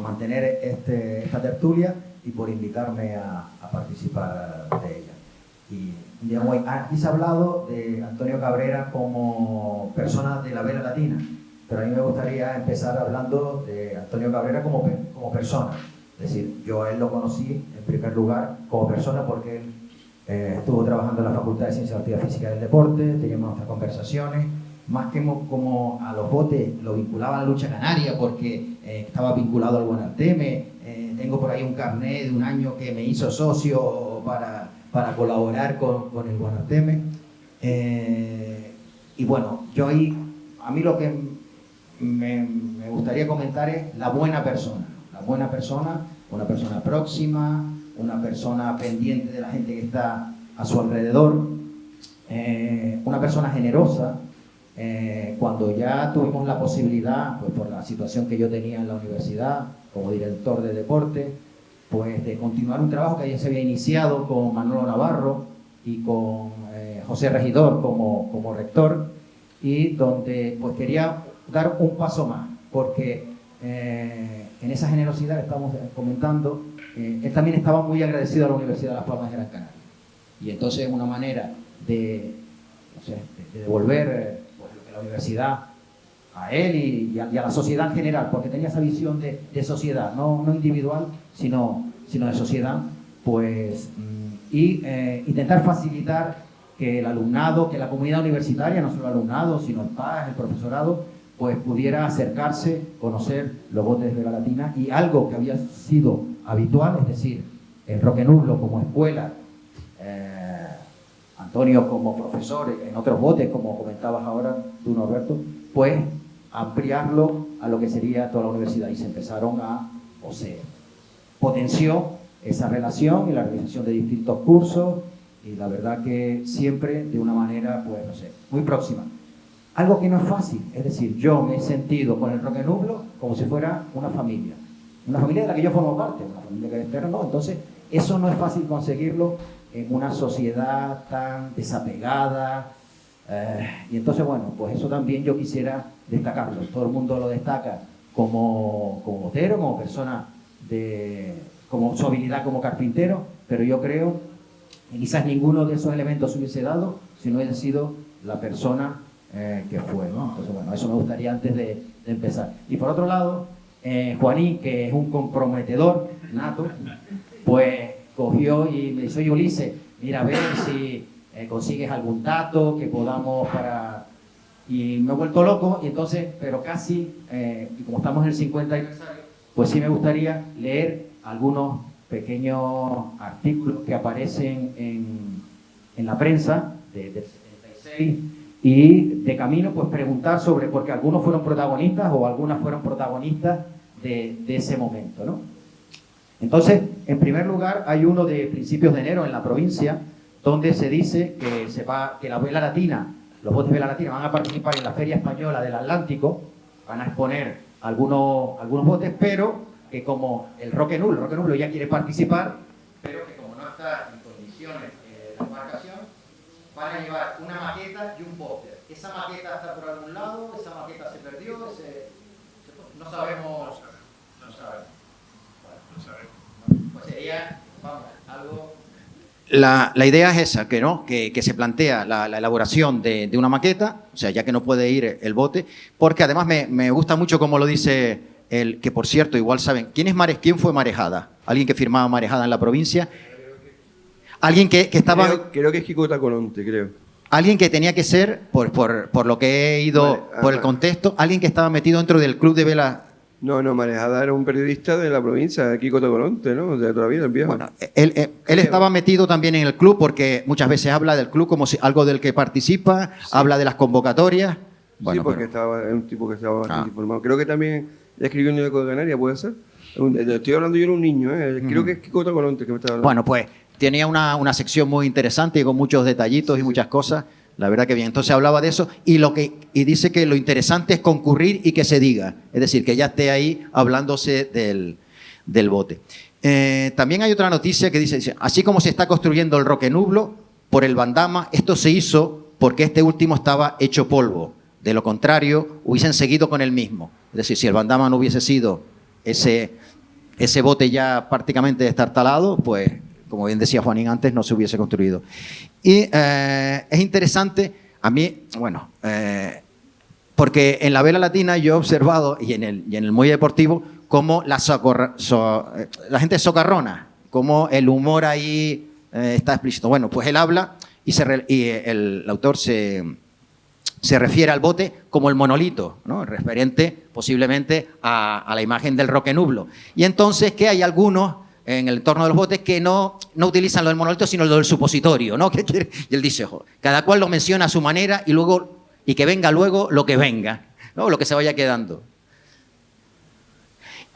mantener esta tertulia y por invitarme a participar de ella. Y digamos, aquí se ha hablado de Antonio Cabrera como persona de la vela latina, pero a mí me gustaría empezar hablando de Antonio Cabrera como persona. Es decir, yo a él lo conocí en primer lugar como persona porque él estuvo trabajando en la Facultad de Ciencias de la Actividad Física y del Deporte, teníamos nuestras conversaciones, más que como a los botes lo vinculaba a la lucha canaria porque estaba vinculado al Guanarteme. Tengo por ahí un carnet de un año que me hizo socio para colaborar con el Guanarteme. Y bueno, a mí lo que me gustaría comentar es la buena persona. La buena persona, una persona próxima, una persona pendiente de la gente que está a su alrededor, una persona generosa. Cuando ya tuvimos la posibilidad, pues por la situación que yo tenía en la universidad como director de deporte, pues de continuar un trabajo que ya se había iniciado con Manolo Navarro y con José Regidor como rector, y donde pues quería dar un paso más, porque en esa generosidad que estamos comentando, él también estaba muy agradecido a la Universidad de Las Palmas de Gran Canaria. Y entonces una manera de, no sé, de devolver pues, lo que la universidad a él y a la sociedad en general, porque tenía esa visión de sociedad, no individual, sino de sociedad, pues, y intentar facilitar que el alumnado, que la comunidad universitaria, no solo el alumnado, sino el PAS, el profesorado, pues pudiera acercarse, conocer los botes de Vela Latina y algo que había sido habitual, es decir, el Roque Nublo como escuela, Antonio como profesor en otros botes, como comentabas ahora tú, Norberto, pues ampliarlo a lo que sería toda la universidad y se empezaron o se potenció esa relación y la realización de distintos cursos y la verdad que siempre de una manera, pues no sé, muy próxima. Algo que no es fácil, es decir, yo me he sentido con el Roque Nublo como si fuera una familia de la que yo formo parte, una familia que espero, no, entonces eso no es fácil conseguirlo en una sociedad tan desapegada, y entonces bueno, pues eso también yo quisiera destacarlo. Todo el mundo lo destaca como botero, como persona como su habilidad como carpintero, pero yo creo que quizás ninguno de esos elementos se hubiese dado si no hubiese sido la persona que fue, ¿no? Entonces bueno, eso me gustaría antes de empezar. Y por otro lado, Juanín, que es un comprometedor nato, pues cogió y me dice: oye, Ulises, mira a ver si consigues algún dato que podamos para... Y me he vuelto loco, y entonces, pero casi, y como estamos en el 50 aniversario, pues sí me gustaría leer algunos pequeños artículos que aparecen en la prensa del 76, y de camino pues preguntar sobre, porque algunos fueron protagonistas o algunas fueron protagonistas de ese momento, ¿no? Entonces, en primer lugar, hay uno de principios de enero en la provincia, donde se dice que la Vela Latina, los botes de Vela Latina van a participar en la Feria Española del Atlántico, van a exponer algunos botes, pero que como el Roque Nublo ya quiere participar, pero que como no está en condiciones la embarcación, van a llevar una maqueta y un póster. Esa maqueta está por algún lado, esa maqueta se perdió, no sabemos. Pues sería, vamos, algo... La idea es esa, que se plantea la elaboración de una maqueta, o sea, ya que no puede ir el bote, porque además me gusta mucho como lo dice el que, por cierto, igual saben, ¿quién fue Marejada? ¿Alguien que firmaba Marejada en la provincia? ¿Alguien que estaba...? Creo que es Kiko Tacoronte, creo. Alguien que tenía que ser, por lo que he ido, por el contexto, alguien que estaba metido dentro del club de vela... No, Marejada era un periodista de la provincia, Kiko Tacoronte, ¿no? De toda la vida, el viejo. Bueno, él estaba metido también en el club porque muchas veces habla del club como si algo del que participa, sí. Habla de las convocatorias. Bueno, sí, porque estaba un tipo que estaba bastante informado. Creo que también escribió en el Eco de Canarias, ¿puede ser? Estoy hablando yo de un niño, creo que es Kiko Tacoronte que me estaba hablando. Bueno, pues tenía una sección muy interesante y con muchos detallitos y muchas cosas. La verdad que bien. Entonces hablaba de eso y dice que lo interesante es concurrir y que se diga. Es decir, que ya esté ahí hablándose del bote. También hay otra noticia que dice, así como se está construyendo el Roque Nublo por el Bandama, esto se hizo porque este último estaba hecho polvo. De lo contrario, hubiesen seguido con el mismo. Es decir, si el Bandama no hubiese sido ese bote ya prácticamente destartalado, pues... como bien decía Juanín antes, no se hubiese construido. Y es interesante, a mí, bueno, porque en la Vela Latina yo he observado, y en el muelle deportivo, cómo la gente es socarrona, cómo el humor ahí está explícito. Bueno, pues él habla y el autor se refiere al bote como el monolito, ¿no? Referente posiblemente a la imagen del Roque Nublo. Y entonces que hay algunos en el entorno de los botes que no utilizan lo del monolito, sino lo del supositorio, ¿no? Y él dice, cada cual lo menciona a su manera y que venga luego lo que venga, ¿no? Lo que se vaya quedando.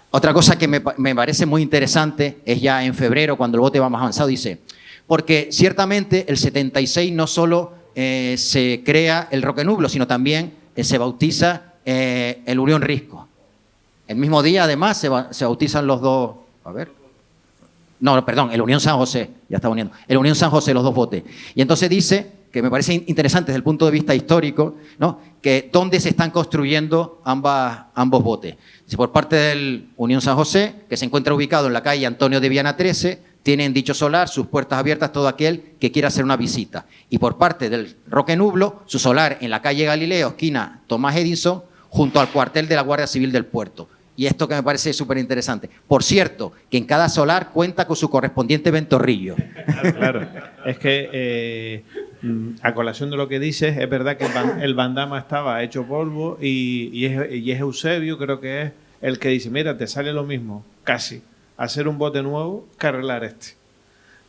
Otra cosa que me parece muy interesante es ya en febrero, cuando el bote va más avanzado, dice, porque ciertamente el 76 no solo se crea el Roque Nublo, sino también se bautiza el Urión Risco. El mismo día, además, se bautizan los dos, No, perdón, el Unión San José, ya está uniendo. El Unión San José, los dos botes. Y entonces dice, que me parece interesante desde el punto de vista histórico, ¿no? Que dónde se están construyendo ambos botes. Por parte del Unión San José, que se encuentra ubicado en la calle Antonio de Viana 13, tiene en dicho solar sus puertas abiertas todo aquel que quiera hacer una visita. Y por parte del Roque Nublo, su solar en la calle Galileo, esquina Tomás Edison, junto al cuartel de la Guardia Civil del Puerto. Y esto que me parece súper interesante. Por cierto, que en cada solar cuenta con su correspondiente ventorrillo. Claro. Es que, a colación de lo que dices, es verdad que el bandama estaba hecho polvo y es Eusebio, creo que es el que dice, mira, te sale lo mismo, casi, hacer un bote nuevo que arreglar este.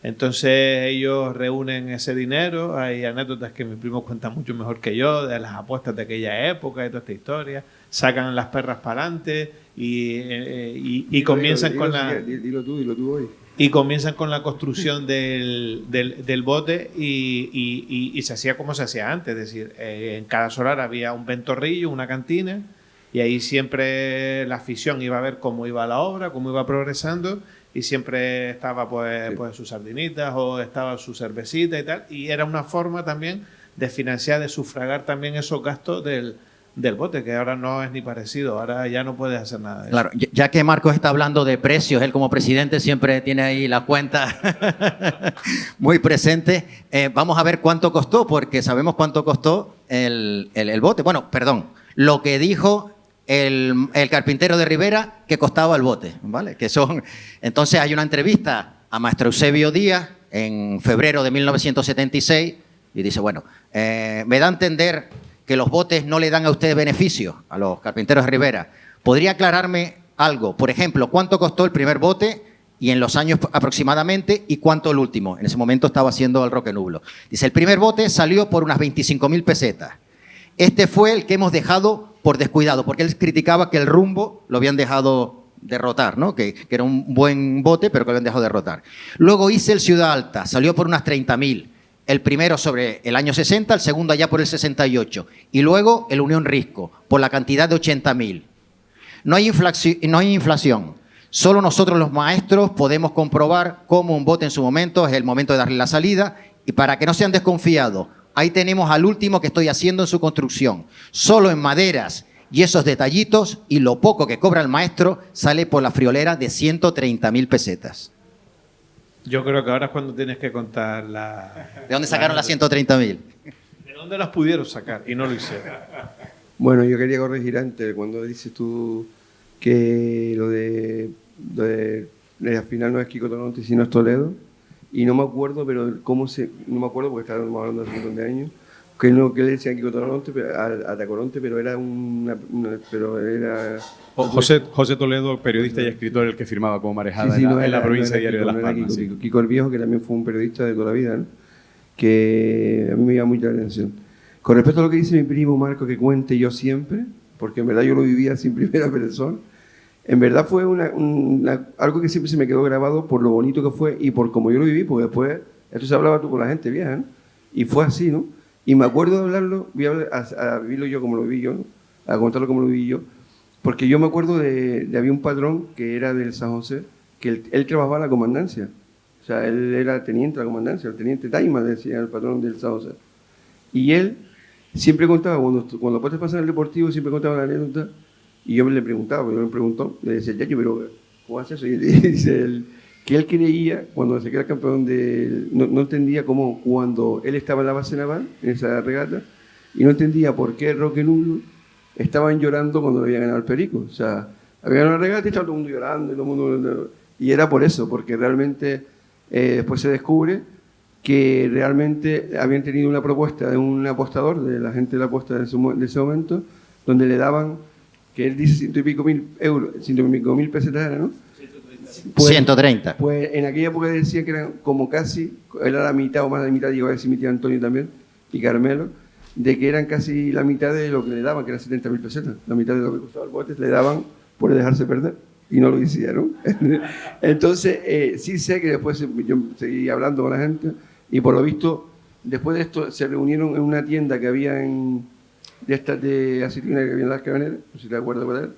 Entonces ellos reúnen ese dinero, hay anécdotas que mi primo cuenta mucho mejor que yo, de las apuestas de aquella época, de toda esta historia, sacan las perras para adelante y comienzan con la... Dilo tú hoy. Y comienzan con la construcción del bote y se hacía como se hacía antes, es decir, en cada solar había un ventorrillo, una cantina, y ahí siempre la afición iba a ver cómo iba la obra, cómo iba progresando, y siempre estaba pues sus sardinitas o estaba su cervecita y tal, y era una forma también de financiar, de sufragar también esos gastos del bote, que ahora no es ni parecido, ahora ya no puedes hacer nada de eso. Claro, ya que Marcos está hablando de precios, él como presidente siempre tiene ahí la cuenta muy presente. Vamos a ver cuánto costó, porque sabemos cuánto costó el bote. Bueno, perdón, lo que dijo el carpintero de Rivera que costaba el bote, ¿vale? Entonces hay una entrevista a maestro Eusebio Díaz en febrero de 1976 y dice, bueno, me da a entender que los botes no le dan a ustedes beneficios, a los carpinteros de Rivera. ¿Podría aclararme algo? Por ejemplo, ¿cuánto costó el primer bote y en los años aproximadamente y cuánto el último? En ese momento estaba haciendo el Roque Nublo. Dice, el primer bote salió por unas 25.000 pesetas. Este fue el que hemos dejado por descuidado, porque él criticaba que el Rumbo lo habían dejado derrotar, ¿no? Que era un buen bote, pero que lo habían dejado derrotar. Luego hice el Ciudad Alta, salió por unas 30.000. El primero sobre el año 60, el segundo allá por el 68. Y luego el Unión Risco, por la cantidad de 80.000. No hay inflación. Solo nosotros los maestros podemos comprobar cómo un bote en su momento es el momento de darle la salida. Y para que no sean desconfiados, ahí tenemos al último que estoy haciendo en su construcción. Solo en maderas y esos detallitos y lo poco que cobra el maestro sale por la friolera de 130.000 pesetas. Yo creo que ahora es cuando tienes que contar ¿De dónde sacaron las 130.000? ¿De dónde las pudieron sacar? Y no lo hicieron. Bueno, yo quería corregir antes, cuando dices tú que lo de al final no es Quico Toronte, sino es Toledo, y no me acuerdo, pero no me acuerdo porque estábamos hablando hace un montón de años, que le decían Quico Toronte a Tacoronte, pero era José Toledo, periodista y escritor, el que firmaba como marejada en la provincia Diario de Las Palmas. Kiko el Viejo, que también fue un periodista de toda la vida, ¿no? Que a mí me llama mucha la atención. Con respecto a lo que dice mi primo Marco, que cuente yo siempre, porque en verdad yo lo vivía sin primera persona, en verdad fue algo que siempre se me quedó grabado por lo bonito que fue y por cómo yo lo viví, porque después, esto se hablaba tú con la gente vieja, ¿no? Y fue así, ¿no? Y me acuerdo de hablarlo, voy a vivirlo yo como lo viví yo, ¿no? A contarlo como lo viví yo, porque yo me acuerdo había un patrón que era del San José, que él trabajaba en la comandancia, o sea, él era teniente de la comandancia, el teniente Taima, decía el patrón del San José. Y él siempre contaba, cuando los potes pasan en el deportivo, siempre contaba la anécdota, y yo le preguntaba, le decía, Yayo, pero ¿cómo haces eso? Y dice él, que él creía, cuando se queda campeón no entendía cómo cuando él estaba en la base naval, en esa regata, y no entendía por qué Roque Nublo estaban llorando cuando le habían ganado el Perico. O sea, había ganado la regata y estaba todo el mundo llorando, y era por eso, porque realmente después se descubre que realmente habían tenido una propuesta de un apostador, de la gente de la apuesta de ese momento, donde le daban, que él dice 100.000 pesetas, ¿no? Pues, 130. Pues en aquella época decían que eran como casi, él era la mitad o más de la mitad, llegó a decir mi tío Antonio también, y Carmelo, de que eran casi la mitad de lo que le daban, que eran 70.000 pesetas, la mitad de lo que costaba el bote, le daban por dejarse perder, y no lo hicieron. Entonces, sí sé que después yo seguí hablando con la gente, y por lo visto, después de esto, se reunieron en una tienda que había de estas de aceituna que había en Las Cabaneras, no sé si te acuerdas cuál era.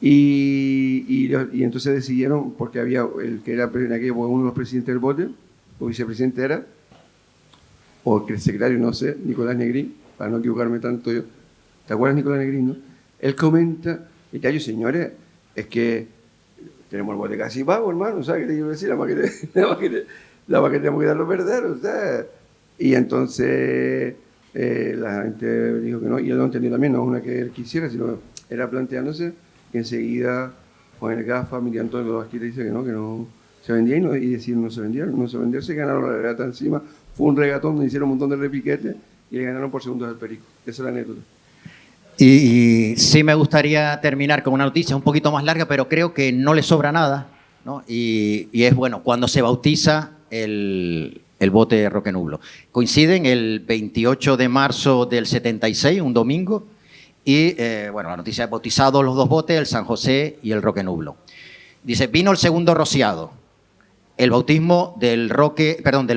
Y entonces decidieron, porque había el que era en aquella época uno de los presidentes del bote, o vicepresidente era, o que el secretario, no sé, Nicolás Negrín, para no equivocarme tanto yo. ¿Te acuerdas, Nicolás Negrín, no? Él comenta, ya yo, señores, es que tenemos el bote casi pago, hermano, ¿sabes qué te quiero decir? La más que tenemos que dar los verdaderos, ¿sabes? Y entonces la gente dijo que no, y él lo entendió también, no es una que él quisiera, sino era planteándose que enseguida Juan el Gafa, Miriam Antonio Basquita dice que no se vendía y decir no se vendieron, se ganaron la regata encima, fue un regatón donde hicieron un montón de repiquetes y le ganaron por segundos al Perico, esa es la anécdota. Y sí me gustaría terminar con una noticia un poquito más larga, pero creo que no le sobra nada, ¿no? Y es, bueno, cuando se bautiza el bote Roque Nublo. Coinciden el 28 de marzo del 76, un domingo, y, bueno, la noticia es bautizados los dos botes, el San José y el Roque Nublo. Dice, vino el segundo rociado, el bautismo del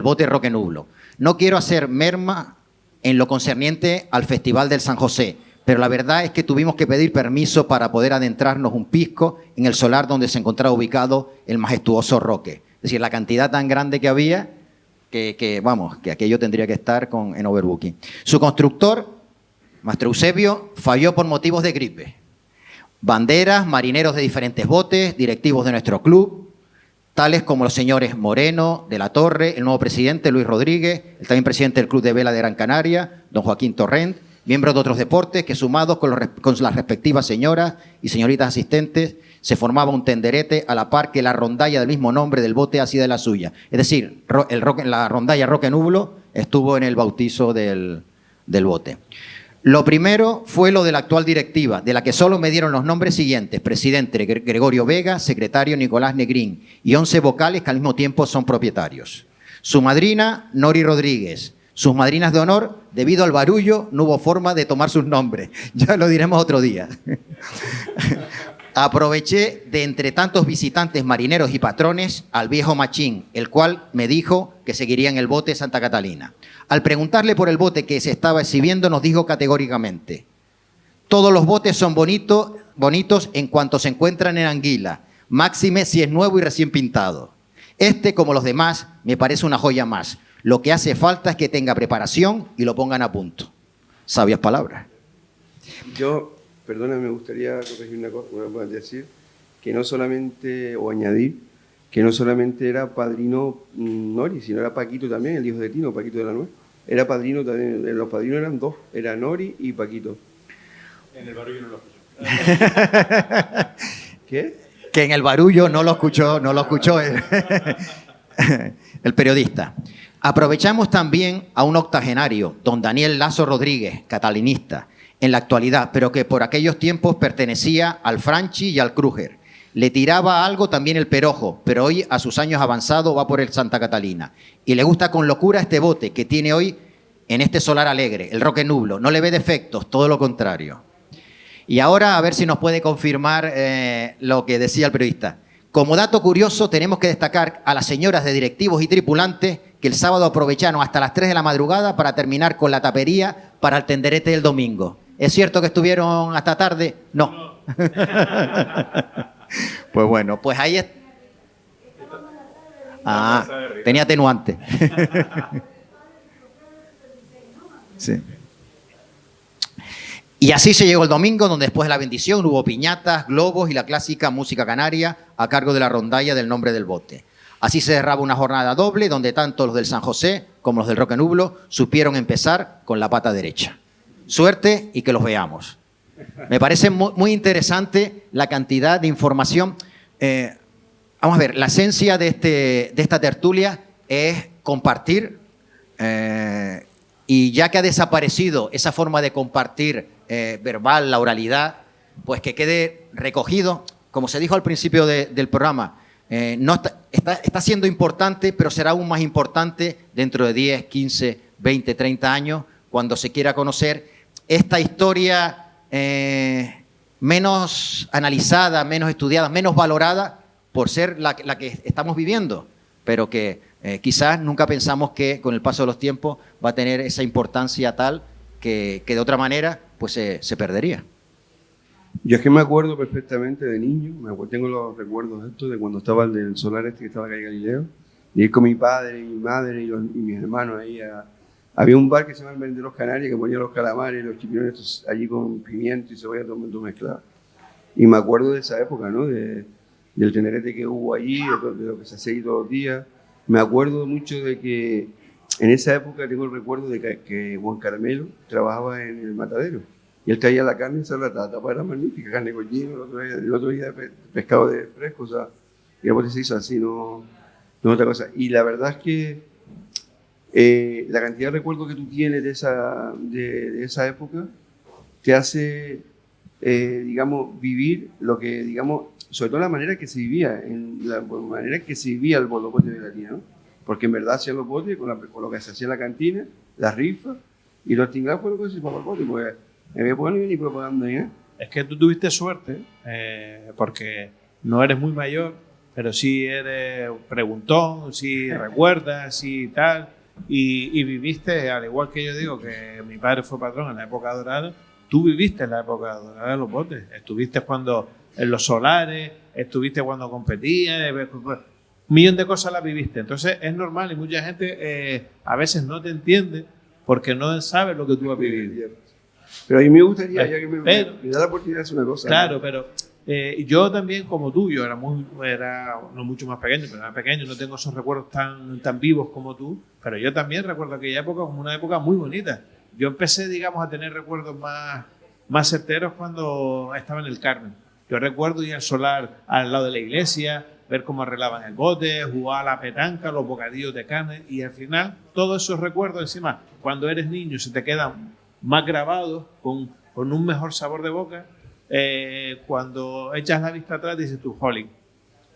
bote Roque Nublo. No quiero hacer merma en lo concerniente al Festival del San José, pero la verdad es que tuvimos que pedir permiso para poder adentrarnos un pisco en el solar donde se encontraba ubicado el majestuoso Roque. Es decir, la cantidad tan grande que había que aquello tendría que estar en overbooking. Su constructor, Maestro Eusebio, falló por motivos de gripe. Banderas, marineros de diferentes botes, directivos de nuestro club, tales como los señores Moreno, de la Torre, el nuevo presidente Luis Rodríguez, el también presidente del Club de Vela de Gran Canaria, don Joaquín Torrent, miembros de otros deportes que sumados con las respectivas señoras y señoritas asistentes se formaba un tenderete a la par que la rondalla del mismo nombre del bote hacía de la suya. Es decir, la rondalla Roque Nublo estuvo en el bautizo del bote. Lo primero fue lo de la actual directiva, de la que solo me dieron los nombres siguientes: presidente Gregorio Vega, secretario Nicolás Negrín y 11 vocales que al mismo tiempo son propietarios. Su madrina, Nori Rodríguez. Sus madrinas de honor, debido al barullo, no hubo forma de tomar sus nombres. Ya lo diremos otro día. Aproveché de entre tantos visitantes marineros y patrones al viejo Machín, el cual me dijo que seguiría en el bote Santa Catalina. Al preguntarle por el bote que se estaba exhibiendo, nos dijo categóricamente: todos los botes son bonitos en cuanto se encuentran en anguila, máxime si es nuevo y recién pintado. Este, como los demás, me parece una joya más. Lo que hace falta es que tenga preparación y lo pongan a punto. Sabias palabras. Yo, perdona, me gustaría corregir una cosa, decir que no solamente, o añadir, que no solamente era padrino Nori, sino era Paquito también, el hijo de Tino, Paquito de la Nuez. Era padrino también, los padrinos eran dos, era Nori y Paquito. En el barullo no lo escucho. ¿Qué? Que en el barullo no lo escuchó el periodista. Aprovechamos también a un octogenario, don Daniel Lazo Rodríguez, catalinista, en la actualidad, pero que por aquellos tiempos pertenecía al Franchi y al Kruger. Le tiraba algo también el Perojo, pero hoy a sus años avanzados va por el Santa Catalina. Y le gusta con locura este bote que tiene hoy en este solar alegre, el Roque Nublo. No le ve defectos, todo lo contrario. Y ahora a ver si nos puede confirmar lo que decía el periodista. Como dato curioso, tenemos que destacar a las señoras de directivos y tripulantes que el sábado aprovecharon hasta las 3 de la madrugada para terminar con la tapería para el tenderete del domingo. ¿Es cierto que estuvieron hasta tarde? No. Pues bueno, pues ahí es. Ah, tenía atenuante. Sí. Y así se llegó el domingo, donde después de la bendición hubo piñatas, globos y la clásica música canaria a cargo de la rondalla del nombre del bote. Así se cerraba una jornada doble, donde tanto los del San José como los del Roque Nublo supieron empezar con la pata derecha. Suerte y que los veamos. Me parece muy interesante la cantidad de información. Vamos a ver, la esencia de esta tertulia es compartir, y ya que ha desaparecido esa forma de compartir verbal, la oralidad, pues que quede recogido, como se dijo al principio del programa, no está siendo importante, pero será aún más importante dentro de 10, 15, 20, 30 años, cuando se quiera conocer esta historia menos analizada, menos estudiada, menos valorada por ser la que estamos viviendo, pero que quizás nunca pensamos que con el paso de los tiempos va a tener esa importancia tal que de otra manera pues se perdería. Yo es que me acuerdo perfectamente de niño, tengo los recuerdos estos de cuando estaba el del solar que estaba en calle Galileo, de ir con mi padre y mi madre y mis hermanos ahí había un bar que se llama el Bar de los Canarios que ponía los calamares y los chipirones allí con pimiento y cebolla todo mezclado. Y me acuerdo de esa época, ¿no? De del tenerete que hubo allí, de lo que se hacía ahí todos los días. Me acuerdo mucho de que en esa época tengo el recuerdo de que Juan Carmelo trabajaba en el matadero y él traía la carne, esa la tapa era magnífica, carne cochino, el otro día pescado de fresco, o sea, y después se hizo así, no otra cosa. Y la verdad es que la cantidad de recuerdos que tú tienes de esa época te hace, digamos, vivir lo que, digamos, sobre todo la manera que se vivía, la manera que se vivía los botes de la tina, ¿no? Porque en verdad hacían los botes con lo que se hacía en la cantina, las rifas, y los tinglados fueron cosas para los botes, porque me había ponido ni propaganda ni nada. Es que tú tuviste suerte, porque no eres muy mayor, pero sí eres preguntón, sí recuerdas, sí tal, y viviste, al igual que yo digo que mi padre fue patrón en la época dorada, tú viviste en la época dorada de los botes, estuviste cuando en los solares, estuviste cuando competías, un millón de cosas las viviste. Entonces es normal y mucha gente a veces no te entiende porque no sabe lo que tú has vivido. Pero a mí me gustaría, ya que me da la oportunidad de hacer una cosa. Claro, ¿no? Pero yo también, como tú, yo era no mucho más pequeño, pero era pequeño, no tengo esos recuerdos tan vivos como tú, pero yo también recuerdo aquella época como una época muy bonita. Yo empecé, digamos, a tener recuerdos más certeros cuando estaba en el Carmen. Yo recuerdo ir al solar al lado de la iglesia, ver cómo arreglaban el bote, jugar a la petanca, los bocadillos de carne, y al final todos esos recuerdos encima, cuando eres niño, se te quedan más grabados, con un mejor sabor de boca. Cuando echas la vista atrás dices tú, jolín,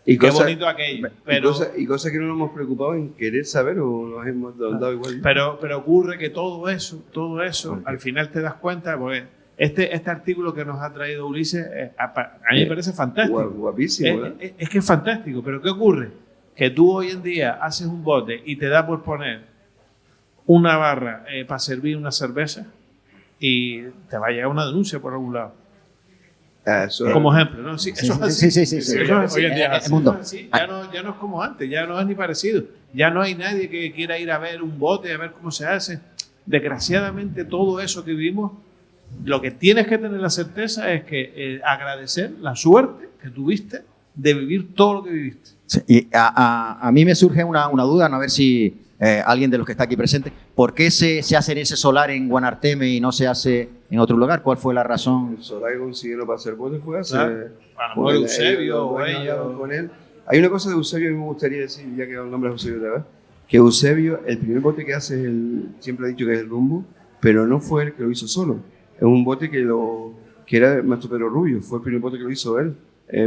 qué bonito aquello. Pero, y cosas que no nos hemos preocupado en querer saber o nos hemos dado igual. Pero ocurre que todo eso, al final te das cuenta, porque este artículo que nos ha traído Ulises, a mí me parece fantástico. Guapísimo. Es que es fantástico, pero ¿qué ocurre? Que tú hoy en día haces un bote y te da por poner una barra para servir una cerveza y te va a llegar una denuncia por algún lado. Como ejemplo, ¿no? Sí, eso es así. Sí. Hoy en día El mundo. ya no es como antes, ya no es ni parecido. Ya no hay nadie que quiera ir a ver un bote, a ver cómo se hace. Desgraciadamente, todo eso que vivimos, lo que tienes que tener la certeza es que agradecer la suerte que tuviste de vivir todo lo que viviste. Sí, y a mí me surge una duda, no a ver si alguien de los que está aquí presente, ¿por qué se hace en ese solar en Guanarteme y no se hace en otro lugar? ¿Cuál fue la razón? El solar que consiguieron para hacer botes fue hace... Claro. A lo mejor Eusebio o ellos. Con él. Hay una cosa de Eusebio que me gustaría decir, ya que el nombre de Eusebio otra vez, que Eusebio, el primer bote que hace, siempre ha dicho que es el rumbo, pero no fue él que lo hizo solo. Es un bote que era de Maestro Pedro Rubio, fue el primer bote que lo hizo él.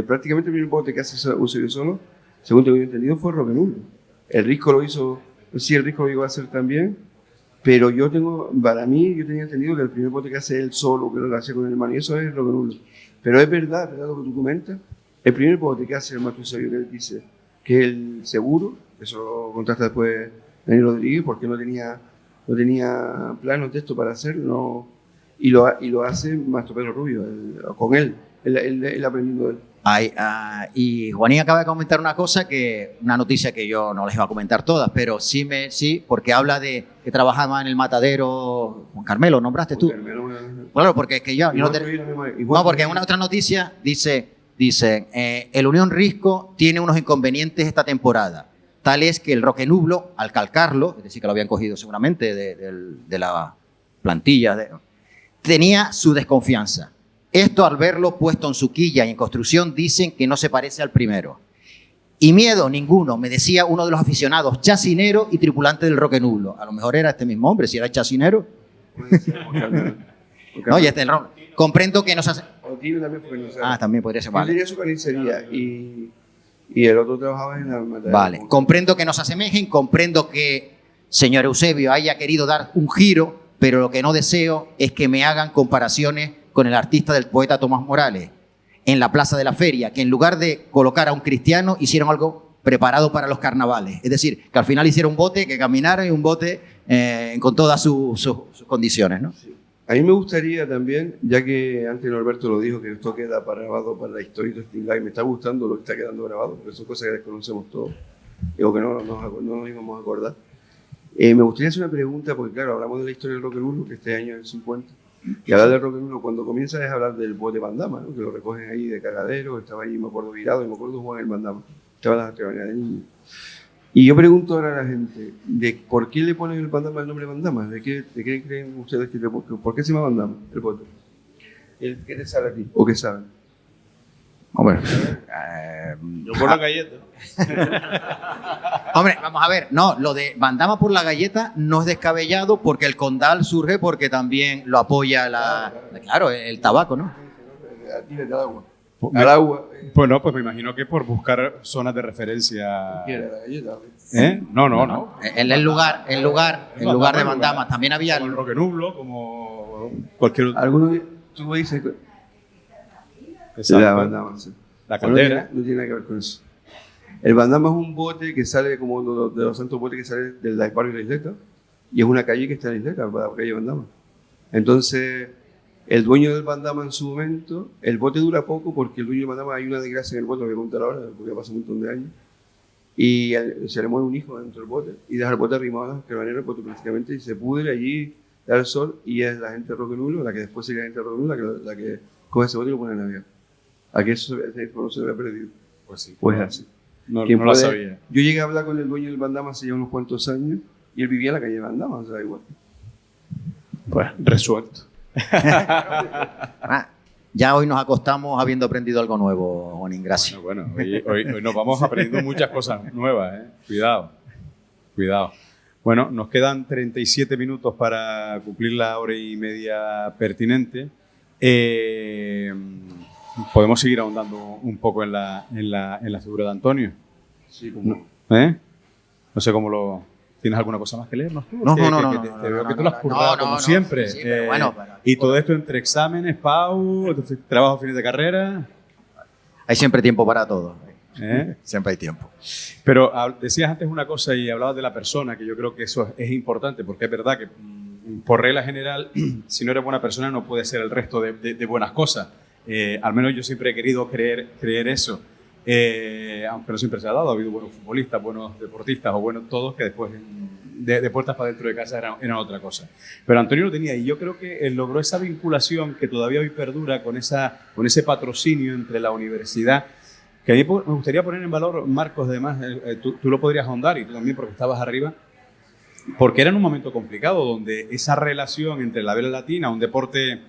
Prácticamente el primer bote que hace Eusebio solo, según tengo entendido, fue Roquenulo. El Risco lo hizo, sí, el Risco lo iba a hacer también, pero yo tenía entendido que el primer bote que hace él solo, que lo hacía con el hermano, y eso es Roquenulo. Pero es verdad lo que tú comentas, el primer bote que hace el Maestro Eusebio, que él dice que es el seguro, eso lo contaste después Daniel Rodríguez, porque no tenía planos de esto para hacerlo, y lo hace Maestro Pedro Rubio, con él aprendiendo de él. Y Juanín acaba de comentar una noticia que yo no les iba a comentar todas, pero sí, porque habla de que trabajaba en el matadero Juan Carmelo, ¿nombraste tú? Claro, porque es que porque en una otra noticia dice el Unión Risco tiene unos inconvenientes esta temporada, tal es que el Roquenublo, al calcarlo, es decir, que lo habían cogido seguramente de la plantilla, tenía su desconfianza. Esto, al verlo puesto en su quilla y en construcción, dicen que no se parece al primero. Y miedo ninguno, me decía uno de los aficionados, chacinero y tripulante del Roquenublo. A lo mejor era este mismo hombre, si era chacinero. No, ya está el Roque. Comprendo que nos hace... también podría ser. Vale. Él tenía su carnicería y el otro trabajaba en la matadera. Vale, comprendo que nos asemejen, comprendo que señor Eusebio haya querido dar un giro, pero lo que no deseo es que me hagan comparaciones con el artista del poeta Tomás Morales en la Plaza de la Feria, que en lugar de colocar a un cristiano hicieron algo preparado para los carnavales. Es decir, que al final hicieron un bote que caminara y un bote con todas sus condiciones, ¿no? Sí. A mí me gustaría también, ya que antes Norberto lo dijo, que esto queda grabado para la historia de Stingray, me está gustando lo que está quedando grabado, porque son cosas que desconocemos todos, o que no nos íbamos a acordar. Me gustaría hacer una pregunta, porque claro, hablamos de la historia del Roquenublo, que este año es el 50, Y hablar del rock and roll cuando comienza es hablar del bote bandama, ¿no? Que lo recogen ahí de cagadero, estaba ahí, me acuerdo, virado, y me acuerdo jugar en el bandama. Estaba en las actividades de niños. Y yo pregunto ahora a la gente, ¿por qué le ponen el bandama el nombre bandama? ¿De qué creen ustedes que por qué se llama bandama el bote? ¿Qué te sabe aquí? ¿O qué saben? Hombre, Yo por la galleta. hombre, vamos a ver, no, lo de bandama por la galleta no es descabellado porque el condal surge porque también lo apoya claro, el tabaco, ¿no? Al agua. Al agua. Bueno, pues me imagino que por buscar zonas de referencia. ¿Qué era la galleta? No. El lugar de bandama también había. Como el roque nublo, como cualquier otro. Algunos, tú dices, Exacto. la bandama, sí. La caldera. No tiene nada que ver con eso. El bandama es un bote que sale como de los santos botes que sale del barrio de la isleta, y es una calle que está en la isleta, la calle Bandama. Entonces, el dueño del bandama en su momento, el bote dura poco porque el dueño del bandama, hay una desgracia en el bote, lo voy a contar ahora, porque ha pasado un montón de años, y se le muere un hijo dentro del bote, y deja el bote arrimado a las caravaneras, el bote prácticamente, y se pudre allí, da el sol, y es la gente de Roque Nulo, la que después sería la gente de Roque Nulo, la que coge ese bote y lo pone en la vía. Aquí esa información se me ha perdido. Pues sí. Pues así. No la sabía. Yo llegué a hablar con el dueño del bandama hace ya unos cuantos años, y él vivía en la calle de Bandama, o sea, igual. Pues resuelto. Ya hoy nos acostamos habiendo aprendido algo nuevo, Juanín, gracias. Bueno, hoy nos vamos aprendiendo muchas cosas nuevas, ¿eh? Cuidado. Bueno, nos quedan 37 minutos para cumplir la hora y media pertinente. Podemos seguir ahondando un poco en la figura de Antonio. Sí, como... No sé cómo lo... ¿Tienes alguna cosa más que leernos tú? No. Te veo que tú lo has currado como siempre. Sí, pero bueno, y todo esto entre exámenes, PAU, trabajo fines de carrera. Hay siempre tiempo para todo. ¿Eh? Siempre hay tiempo. Pero decías antes una cosa y hablabas de la persona, que yo creo que eso es importante, porque es verdad que por regla general, si no eres buena persona no puedes ser el resto de buenas cosas. Al menos yo siempre he querido creer eso. Aunque no siempre se ha dado, ha habido buenos futbolistas, buenos deportistas o buenos todos que después de puertas para dentro de casa eran otra cosa. Pero Antonio lo tenía y yo creo que él logró esa vinculación que todavía hoy perdura con ese patrocinio entre la universidad, que a mí me gustaría poner en valor, Marcos, además, tú lo podrías ahondar y tú también porque estabas arriba, porque era en un momento complicado donde esa relación entre la vela latina, un deporte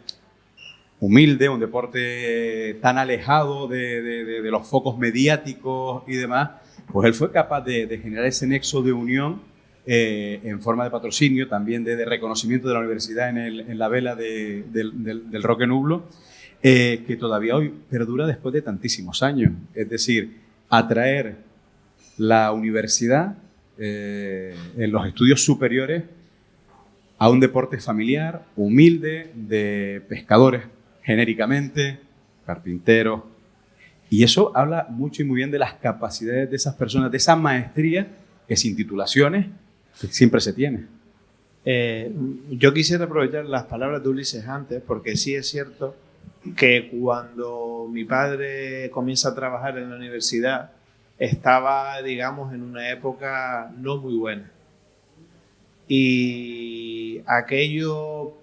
humilde, un deporte tan alejado de los focos mediáticos y demás, pues él fue capaz de generar ese nexo de unión en forma de patrocinio, también de reconocimiento de la universidad en la vela del Roque Nublo, que todavía hoy perdura después de tantísimos años. Es decir, atraer la universidad en los estudios superiores a un deporte familiar, humilde, de pescadores genéricamente, carpinteros, y eso habla mucho y muy bien de las capacidades de esas personas, de esa maestría que sin titulaciones que siempre se tiene. Yo quisiera aprovechar las palabras de Ulises antes, porque sí es cierto que cuando mi padre comienza a trabajar en la universidad, estaba, digamos, en una época no muy buena. Y aquello,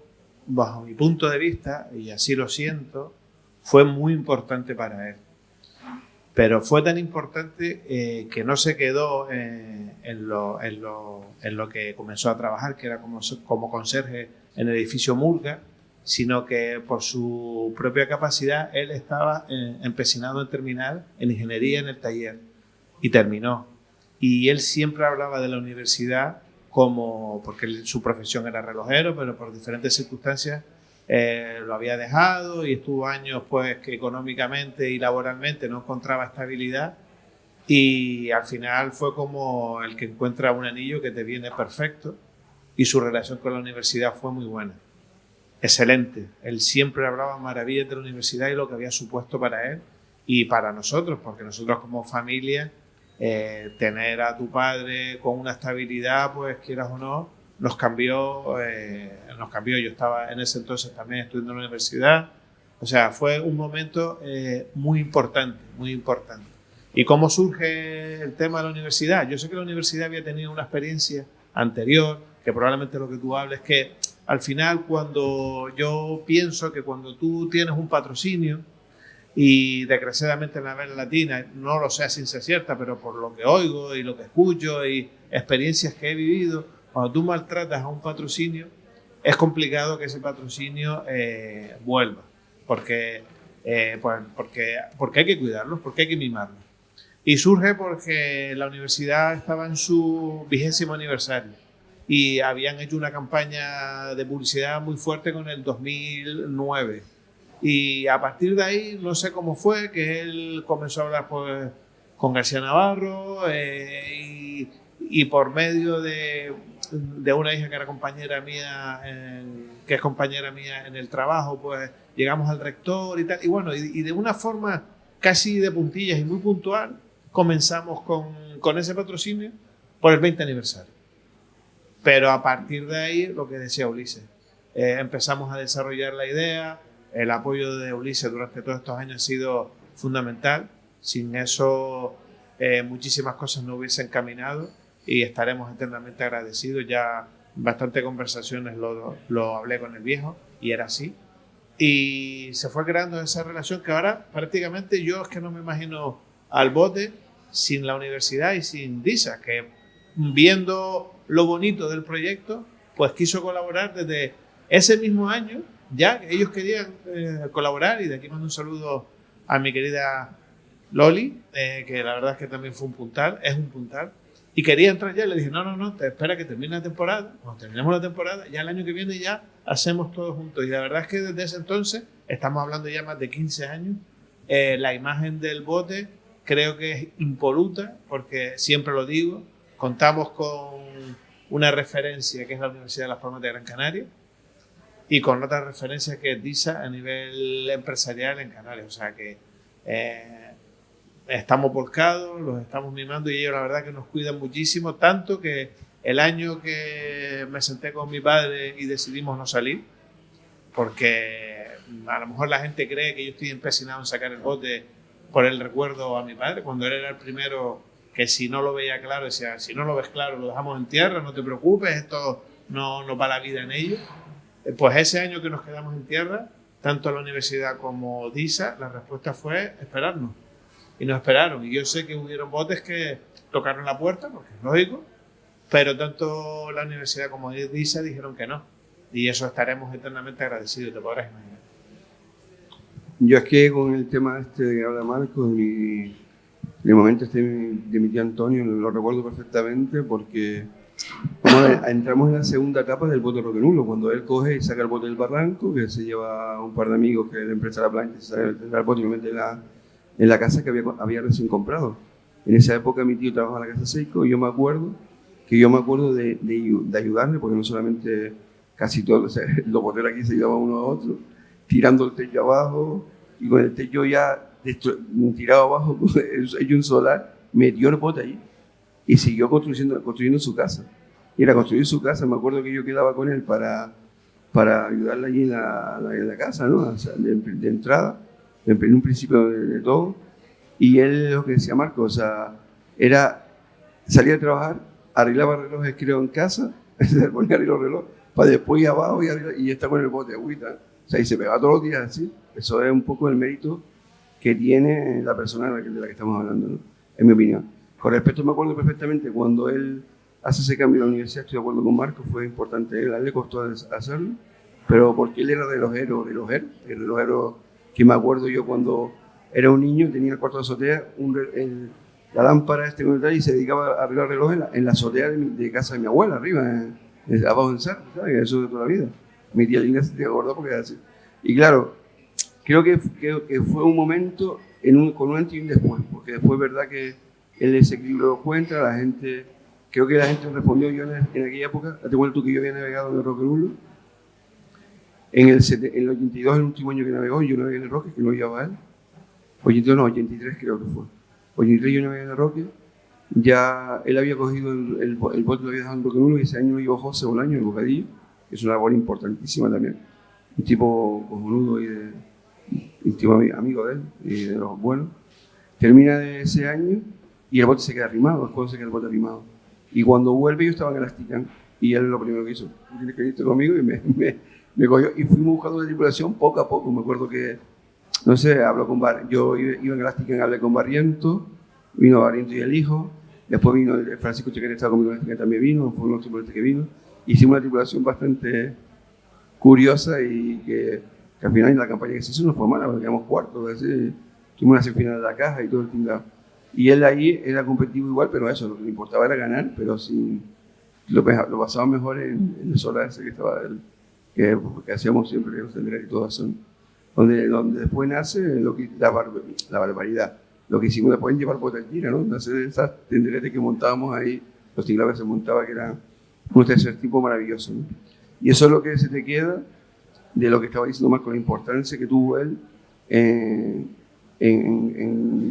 bajo mi punto de vista, y así lo siento, fue muy importante para él. Pero fue tan importante que no se quedó en lo que comenzó a trabajar, que era como conserje en el edificio Murga, sino que por su propia capacidad él estaba empecinado en terminar en ingeniería en el taller y terminó. Y él siempre hablaba de la universidad porque su profesión era relojero, pero por diferentes circunstancias lo había dejado y estuvo años pues que económicamente y laboralmente no encontraba estabilidad, y al final fue como el que encuentra un anillo que te viene perfecto, y su relación con la universidad fue muy buena, excelente. Él siempre hablaba maravillas de la universidad y lo que había supuesto para él y para nosotros, porque nosotros como familia, tener a tu padre con una estabilidad, pues quieras o no, nos cambió. Yo estaba en ese entonces también estudiando en la universidad, o sea, fue un momento muy importante, muy importante. ¿Y cómo surge el tema de la universidad? Yo sé que la universidad había tenido una experiencia anterior, que probablemente lo que tú hables, que al final, cuando yo pienso que cuando tú tienes un patrocinio, y desgraciadamente en la vela latina, no lo sé a ciencia cierta, pero por lo que oigo y lo que escucho y experiencias que he vivido, cuando tú maltratas a un patrocinio, es complicado que ese patrocinio vuelva, porque hay que cuidarlos, porque hay que mimarlos. Y surge porque la universidad estaba en su 20º aniversario y habían hecho una campaña de publicidad muy fuerte con el 2009. Y a partir de ahí, no sé cómo fue, que él comenzó a hablar pues, con García Navarro y por medio de una hija que era compañera mía, que es compañera mía en el trabajo, pues llegamos al rector y tal. Y bueno, y de una forma casi de puntillas y muy puntual, comenzamos con ese patrocinio por el 20 aniversario. Pero a partir de ahí, lo que decía Ulises, empezamos a desarrollar la idea. El apoyo de Ulises durante todos estos años ha sido fundamental. Sin eso, muchísimas cosas no hubiesen caminado y estaremos eternamente agradecidos. Ya bastante conversaciones lo hablé con el viejo y era así. Y se fue creando esa relación que ahora prácticamente yo es que no me imagino al bote sin la universidad y sin DISA, que viendo lo bonito del proyecto, pues quiso colaborar desde ese mismo año. Ya ellos querían colaborar y de aquí mando un saludo a mi querida Loli, que la verdad es que también fue un puntal, es un puntal, y quería entrar ya y le dije, no, te espera que termine la temporada, cuando terminemos la temporada, ya el año que viene ya hacemos todo juntos. Y la verdad es que desde ese entonces, estamos hablando ya más de 15 años, la imagen del bote creo que es impoluta, porque siempre lo digo, contamos con una referencia que es la Universidad de Las Palmas de Gran Canaria, y con otra referencia que es DISA a nivel empresarial en Canarias. O sea que estamos volcados, los estamos mimando y ellos la verdad que nos cuidan muchísimo, tanto que el año que me senté con mi padre y decidimos no salir, porque a lo mejor la gente cree que yo estoy empecinado en sacar el bote por el recuerdo a mi padre, cuando él era el primero que si no lo veía claro, decía, si no lo ves claro lo dejamos en tierra, no te preocupes, esto no va la vida en ello. Pues ese año que nos quedamos en tierra, tanto la universidad como DISA, la respuesta fue esperarnos. Y nos esperaron. Y yo sé que hubieron botes que tocaron la puerta, porque es lógico, pero tanto la universidad como DISA dijeron que no. Y eso estaremos eternamente agradecidos, te podrás imaginar. Yo es que con el tema este que habla Marcos, de momento este de mi tío Antonio, lo recuerdo perfectamente porque entramos en la segunda etapa del bote roquenulo, cuando él coge y saca el bote del barranco, que se lleva a un par de amigos que le empresta la plancha, se saca el bote y lo mete en la casa que había recién comprado. En esa época mi tío trabajaba en la casa Seiko y yo me acuerdo de ayudarle, porque no solamente casi todos, o sea, los boteros aquí se ayudaban uno a otro, tirando el techo abajo, y con el techo ya tirado abajo, hecho un solar, metió el bote allí y siguió construyendo su casa. Y era construir su casa, me acuerdo que yo quedaba con él para ayudarle allí en la casa, ¿no? O sea, de entrada, en un principio de todo. Y él, lo que decía Marco, o sea, era salir a trabajar, arreglaba relojes, creo, en casa, se ponía a arreglar los relojes, para después ir abajo y está con el bote de agüita. O sea, y se pegaba todos los días así. Eso es un poco el mérito que tiene la persona de la que estamos hablando, ¿no? En mi opinión. Con respecto, me acuerdo perfectamente cuando él hace ese cambio en la universidad, estoy de acuerdo con Marco, fue importante. A él le costó hacerlo, pero porque él era relojero que me acuerdo yo cuando era un niño, tenía el cuarto de azotea, la lámpara y se dedicaba a arreglar relojes en la azotea de casa de mi abuela, arriba, abajo en Sarre, ¿sabes? Eso de toda la vida. Mi tía Linda se te acordó porque era así. Y claro, creo que fue un momento con un antes y un después, porque después es verdad que el desequilibrio lo encuentra, la gente, creo que la gente respondió. Yo en aquella época, te cuento tú que yo había navegado en el Roquenulo, en el 82, el último año que navegó, yo navegué en el Roque, que lo llevaba él, 83 creo que fue, 83 yo navegué en el Roque, ya él había cogido el bote, lo había dejado en el Roquenulo, y ese año lo llevó José Bolaño, el Bocadillo, que es una labor importantísima también, un tipo cojonudo y un tipo amigo de él, y de los buenos. Termina de ese año y el bote se queda arrimado, es cuando se queda el bote arrimado. Y cuando vuelve, yo estaba en el Asticán, Y él lo primero que hizo, tú tienes que irte conmigo, y me cogió. Y fuimos buscando la tripulación poco a poco. Me acuerdo que, no sé, habló con yo iba en Elástica, hablé con Barriento, vino Barriento y el hijo. Después vino el Francisco Chequera, que estaba conmigo en Elástica, también vino, fue uno de los tripulantes que vino. Hicimos una tripulación bastante curiosa y que al final en la campaña que se hizo no fue mala, porque quedamos cuartos, así, tuvimos una semifinal de la caja y todo el tinglado. Y él ahí era competitivo igual, pero eso, lo que le importaba era ganar, pero sin, lo pasaba mejor en el solar ese que estaba él, que hacíamos siempre, los tenderetes y todo eso, donde después nace la barbaridad. Lo que hicimos después en llevar Potentira, ¿no? Hacer esas tenderetes que montábamos ahí, los tinglados que se montaba, que era un tercer tipo maravilloso, ¿no? Y eso es lo que se te queda de lo que estaba diciendo Marco, la importancia que tuvo él en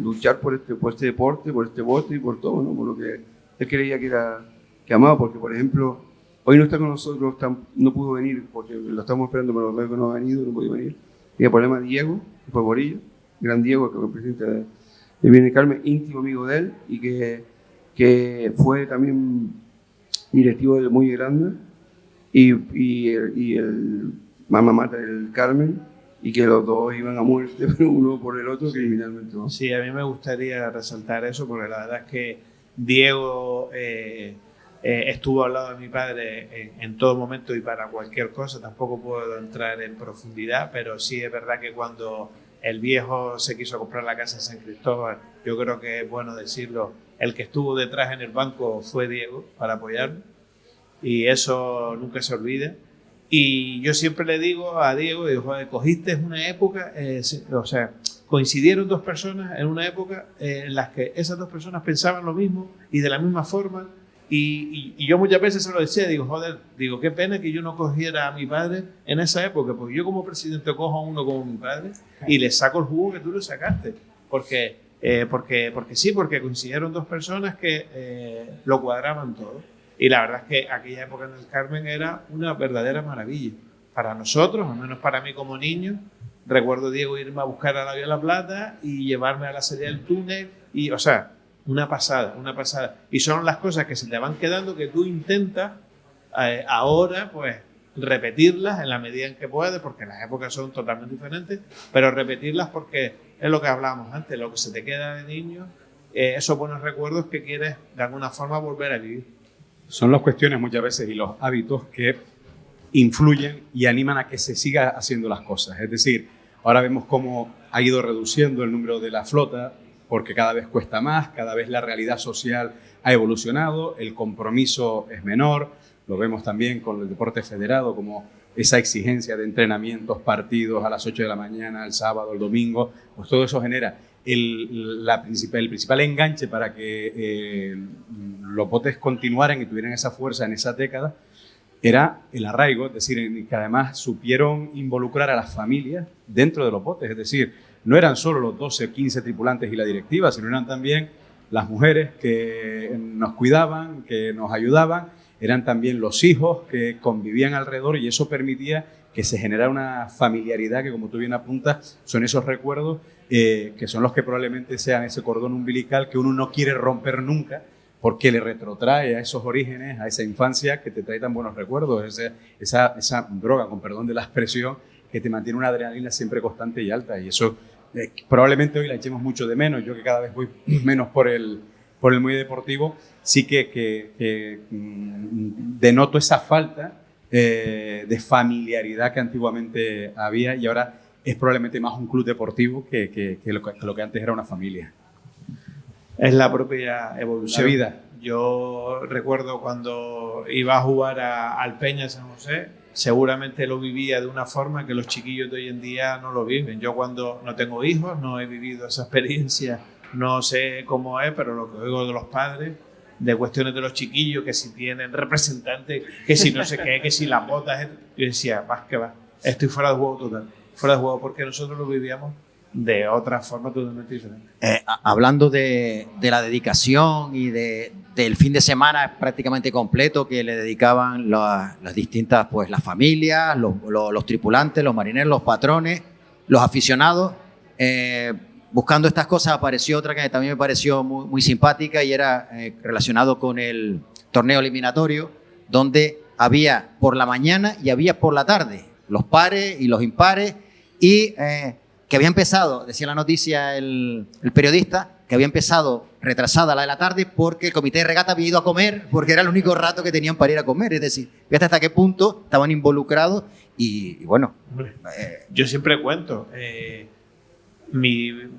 luchar por este deporte, por este bote y por todo, ¿no? Por lo que él creía que amaba, porque por ejemplo, hoy no está con nosotros, no pudo venir, porque lo estamos esperando, pero luego no ha venido, no pudo venir. Tenía problema Diego, que fue Borillo, gran Diego, que fue el presidente de Bien del Carmen, íntimo amigo de él, y que fue también directivo de Muy Grande, y el mamá mata del Carmen, y que los dos iban a muerte, pero uno por el otro criminalmente, ¿no? Sí, a mí me gustaría resaltar eso, porque la verdad es que Diego estuvo al lado de mi padre en todo momento y para cualquier cosa. Tampoco puedo entrar en profundidad, pero sí es verdad que cuando el viejo se quiso comprar la casa en San Cristóbal, yo creo que es bueno decirlo, el que estuvo detrás en el banco fue Diego para apoyarme, y eso nunca se olvida. Y yo siempre le digo a Diego, joder, cogiste una época, o sea, coincidieron dos personas en una época en las que esas dos personas pensaban lo mismo y de la misma forma. Y yo muchas veces se lo decía, digo, joder, qué pena que yo no cogiera a mi padre en esa época, porque yo como presidente cojo a uno como mi padre y le saco el jugo que tú le sacaste. Porque coincidieron dos personas que lo cuadraban todo. Y la verdad es que aquella época en el Carmen era una verdadera maravilla. Para nosotros, al menos para mí como niño, recuerdo Diego irme a buscar a la Vía La Plata y llevarme a la salida del túnel. Y, o sea, una pasada. Y son las cosas que se te van quedando que tú intentas ahora, pues, repetirlas en la medida en que puedes, porque las épocas son totalmente diferentes, pero repetirlas porque es lo que hablábamos antes, lo que se te queda de niño, esos buenos recuerdos que quieres de alguna forma volver a vivir. Son las cuestiones muchas veces y los hábitos que influyen y animan a que se siga haciendo las cosas. Es decir, ahora vemos cómo ha ido reduciendo el número de la flota porque cada vez cuesta más, cada vez la realidad social ha evolucionado, el compromiso es menor, lo vemos también con el deporte federado, como esa exigencia de entrenamientos, partidos a las 8 de la mañana, el sábado, el domingo, pues todo eso genera el principal enganche para que los botes continuaran y tuvieran esa fuerza en esa década, era el arraigo, es decir, que además supieron involucrar a las familias dentro de los botes, es decir, no eran solo los 12, 15 tripulantes y la directiva, sino eran también las mujeres que nos cuidaban, que nos ayudaban, eran también los hijos que convivían alrededor y eso permitía que se generara una familiaridad que, como tú bien apuntas, son esos recuerdos que son los que probablemente sean ese cordón umbilical que uno no quiere romper nunca porque le retrotrae a esos orígenes, a esa infancia que te trae tan buenos recuerdos, esa droga, con perdón de la expresión, que te mantiene una adrenalina siempre constante y alta. Y eso probablemente hoy la echemos mucho de menos. Yo que cada vez voy menos por el medio deportivo, sí que denoto esa falta de familiaridad que antiguamente había y ahora es probablemente más un club deportivo que lo que antes era una familia. Es la propia evolución. De vida. Yo recuerdo cuando iba a jugar al Peña San José, seguramente lo vivía de una forma que los chiquillos de hoy en día no lo viven. Yo cuando no tengo hijos no he vivido esa experiencia, no sé cómo es, pero lo que oigo de los padres, de cuestiones de los chiquillos, que si tienen representantes, que si no sé qué, que si las botas, yo decía, vas que va, estoy fuera de juego total, fuera de juego, porque nosotros lo vivíamos de otra forma totalmente diferente. Hablando de la dedicación y del fin de semana prácticamente completo que le dedicaban las distintas, pues las familias, los tripulantes, los marineros, los patrones, los aficionados, buscando estas cosas apareció otra que también me pareció muy, muy simpática y era relacionado con el torneo eliminatorio, donde había por la mañana y había por la tarde, los pares y los impares, y que había empezado, decía la noticia el periodista, que había empezado retrasada la de la tarde porque el comité de regata había ido a comer, porque era el único rato que tenían para ir a comer. Es decir, fíjate hasta qué punto estaban involucrados y bueno. Yo siempre cuento,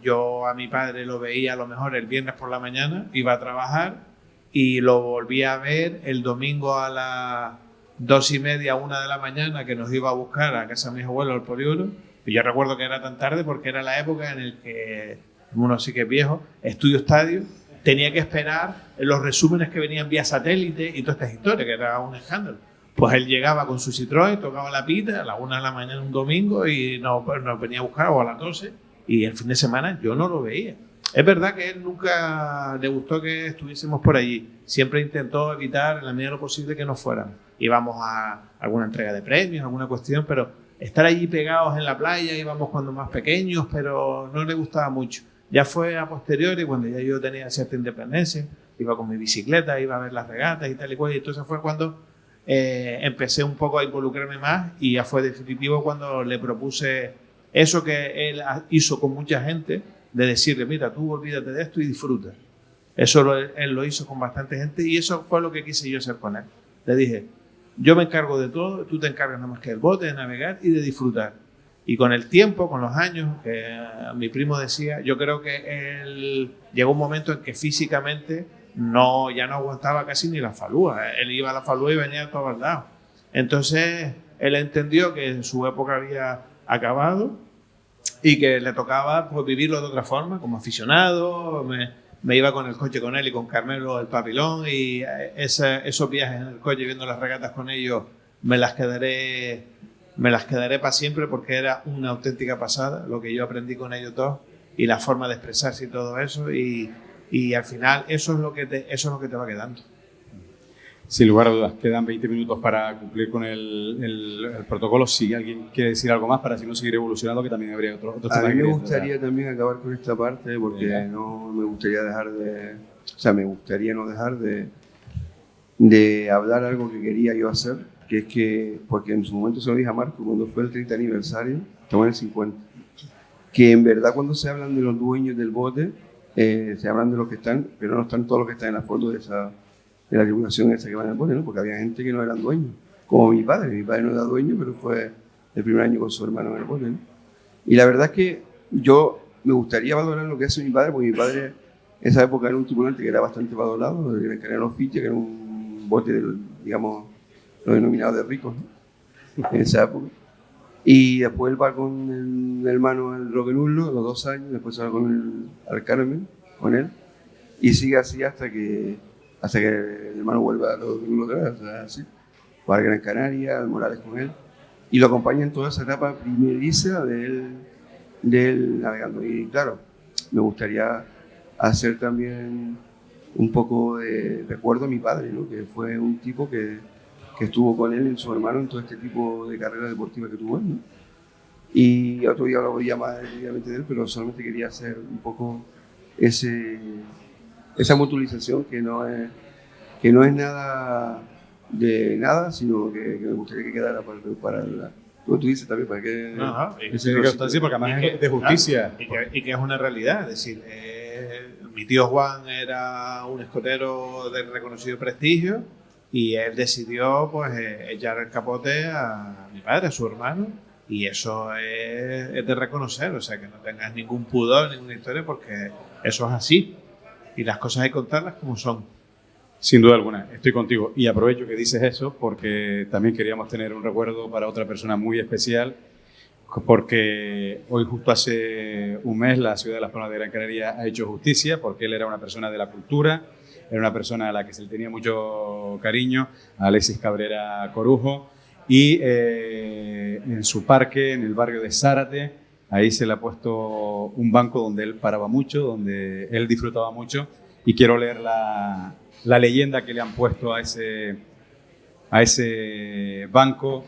yo a mi padre lo veía a lo mejor el viernes por la mañana, iba a trabajar y lo volví a ver el domingo a las 2:30, 1 de la mañana, que nos iba a buscar a casa de mis abuelos al polígono. Y yo recuerdo que era tan tarde porque era la época en la que uno sí que es viejo, Estudio Estadio, tenía que esperar los resúmenes que venían vía satélite y todas estas historias, que era un escándalo. Pues él llegaba con su Citroën, tocaba la pita a las 1 de la mañana un domingo y nos venía a buscar, o a las 12, y el fin de semana yo no lo veía. Es verdad que él nunca le gustó que estuviésemos por allí, siempre intentó evitar en la medida de lo posible que no fuéramos. Íbamos a alguna entrega de premios, alguna cuestión, pero estar allí pegados en la playa, íbamos cuando más pequeños, pero no le gustaba mucho. Ya fue a posteriori, cuando ya yo tenía cierta independencia, iba con mi bicicleta, iba a ver las regatas y tal y cual, y entonces fue cuando empecé un poco a involucrarme más, y ya fue definitivo cuando le propuse eso que él hizo con mucha gente, de decirle, mira, tú olvídate de esto y disfruta. Eso él lo hizo con bastante gente, y eso fue lo que quise yo hacer con él. Le dije, yo me encargo de todo, tú te encargas nada más que del bote, de navegar y de disfrutar. Y con el tiempo, con los años, mi primo decía, yo creo que él llegó un momento en que físicamente ya no aguantaba casi ni la falúa. Él iba a la falúa y venía a todos lados. Entonces, él entendió que su época había acabado y que le tocaba pues, vivirlo de otra forma, como aficionado. Me iba con el coche con él y con Carmelo el Papilón, y esos viajes en el coche viendo las regatas con ellos me las quedaré para siempre, porque era una auténtica pasada lo que yo aprendí con ellos dos, y la forma de expresarse y todo eso, y al final eso es lo que te va quedando. Sin lugar a dudas, quedan 20 minutos para cumplir con el protocolo. Si alguien quiere decir algo más, para si no seguir evolucionando, que también habría otros temas. A mí me gustaría también acabar con esta parte, porque no me gustaría me gustaría no dejar de hablar algo que quería yo hacer, que es que, porque en su momento se lo dije a Marco, cuando fue el 30 aniversario, estamos en el 50, que en verdad cuando se hablan de los dueños del bote, se hablan de los que están, pero no están todos los que están en la foto de la tripulación esa que van al bote, ¿no? Porque había gente que no eran dueños, como mi padre no era dueño, pero fue el primer año con su hermano en el bote, ¿no? Y la verdad es que yo me gustaría valorar lo que hace mi padre, porque mi padre en esa época era un tripulante que era bastante valorado, que era los Fiche, que era un bote, digamos, lo denominado de ricos, ¿no? En esa época. Y después él va con el hermano al Roque Nullo, a los 2 años, después se va al Carmen, con él, y sigue así hasta que el hermano vuelva a los Nullo otra vez, o sea, así. Va a Gran Canaria, al Morales con él, y lo acompaña en toda esa etapa primeriza de él navegando. Y claro, me gustaría hacer también un poco de recuerdo a mi padre, ¿no? Que fue un tipo que estuvo con él y su hermano en todo este tipo de carrera deportiva que tuvo él, ¿no? Y otro día lo voy a llamar obviamente de él, pero solamente quería hacer un poco esa mutualización que no es nada de nada, sino que me gustaría que quedara para tú dices también, para que... porque además es de justicia. Y que es una realidad, es decir, mi tío Juan era un escotero de reconocido prestigio, y él decidió pues echar el capote a mi padre, a su hermano, y eso es de reconocer, o sea, que no tengas ningún pudor, ninguna historia, porque eso es así, y las cosas hay que contarlas como son. Sin duda alguna, estoy contigo, y aprovecho que dices eso porque también queríamos tener un recuerdo para otra persona muy especial, porque hoy, justo hace un mes, la ciudad de Las Palmas de Gran Canaria ha hecho justicia, porque él era una persona de la cultura, era una persona a la que se le tenía mucho cariño, a Alexis Cabrera Corujo, y en su parque, en el barrio de Zárate, ahí se le ha puesto un banco donde él paraba mucho, donde él disfrutaba mucho, y quiero leer la leyenda que le han puesto a ese banco,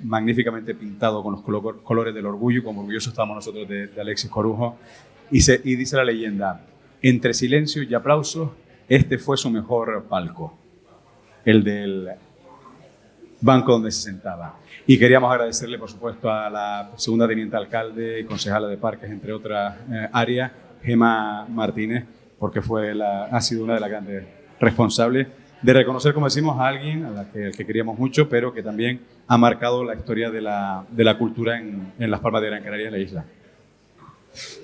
magníficamente pintado con los colores del orgullo, como orgullosos estamos nosotros de Alexis Corujo, y dice la leyenda: entre silencio y aplausos, este fue su mejor palco, el del banco donde se sentaba. Y queríamos agradecerle, por supuesto, a la segunda teniente alcalde y concejala de parques, entre otras áreas, Gemma Martínez, porque ha sido una de las grandes responsables de reconocer, como decimos, a alguien al que queríamos mucho, pero que también ha marcado la historia de la cultura en Las Palmas de Gran Canaria, en la isla.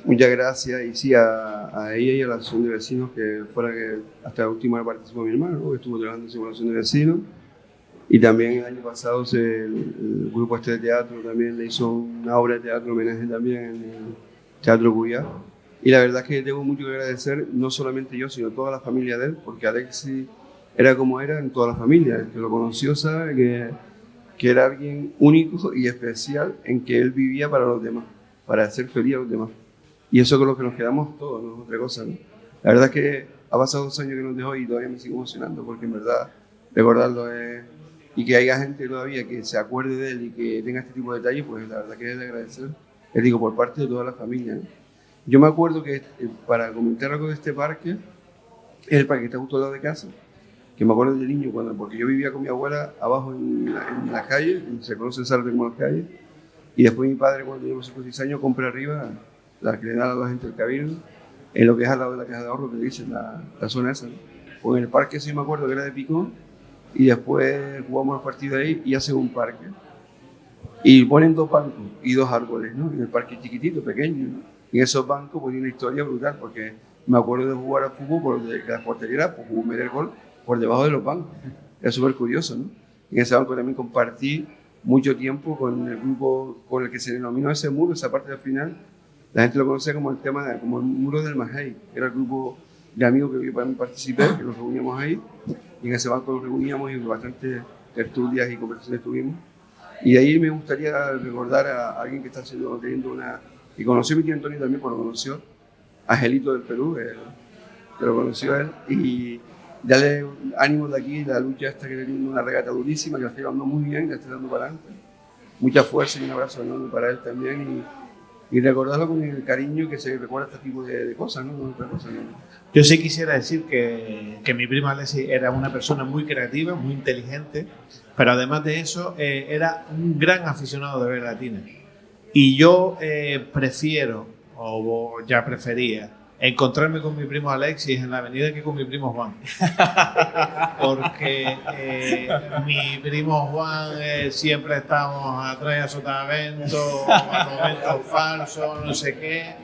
Muchas gracias, y sí, a ella y a la asociación de vecinos, que fue la que hasta la última hora participó mi hermano, que estuvo trabajando en la asociación de vecinos, y también el año pasado el grupo de teatro también le hizo una obra de teatro homenaje también en el Teatro Cuyá, y la verdad es que tengo mucho que agradecer, no solamente yo, sino toda la familia de él, porque Alexis era como era en toda la familia. El que lo conoció sabe que era alguien único y especial, en que él vivía para los demás, para hacer feliz a los demás. Y eso es con lo que nos quedamos todos, no es otra cosa, ¿no? La verdad es que ha pasado 2 años que nos dejó y todavía me sigo emocionando, porque en verdad recordarlo es... Y que haya gente todavía que se acuerde de él y que tenga este tipo de detalles, pues la verdad que es de agradecer, les digo, por parte de toda la familia, ¿no? Yo me acuerdo que, para comentar algo de este parque, es el parque que está justo al lado de casa, que me acuerdo de niño, porque yo vivía con mi abuela abajo en la calle, se conoce el Zárate como las calles, y después mi padre, cuando tenía 56 años, compra arriba la que le da a la gente el cabildo, en lo que es al lado de la caja de ahorro, que dicen la zona esa, ¿no? Pues en el parque sí me acuerdo que era de picón, y después jugamos los partidos ahí y hacen un parque. Y ponen 2 bancos y 2 árboles, ¿no? En el parque chiquitito, pequeño, ¿no? Y en esos bancos pues tiene una historia brutal, porque me acuerdo de jugar al fútbol, que la portería, pues jugué meter gol por debajo de los bancos. Es súper curioso, ¿no? En ese banco también compartí mucho tiempo con el grupo con el que se denominó ese muro, esa parte del final. La gente lo conocía como como el muro del Majey. Era el grupo de amigos que yo también participé, que nos reuníamos ahí. Y en ese banco nos reuníamos y bastantes tertulias y conversaciones tuvimos. Y de ahí me gustaría recordar a alguien que está teniendo una... Y conoció a mi tío Antonio también, cuando conoció a Angelito del Perú, que lo conoció él, y darle ánimo de aquí, la lucha esta, que tiene una regata durísima, que la está llevando muy bien, la está dando para adelante. Mucha fuerza y un abrazo enorme para él también, y recordarlo con el cariño que se recuerda este tipo de cosas, ¿no? Otra cosa, ¿no? Yo sí quisiera decir que mi primo Alexis era una persona muy creativa, muy inteligente, pero además de eso era un gran aficionado de ver latina. Y yo prefiero, o ya prefería, encontrarme con mi primo Alexis en la avenida que con mi primo Juan. Porque mi primo Juan siempre estamos atrás a sotavento, a momentos falsos, no sé qué.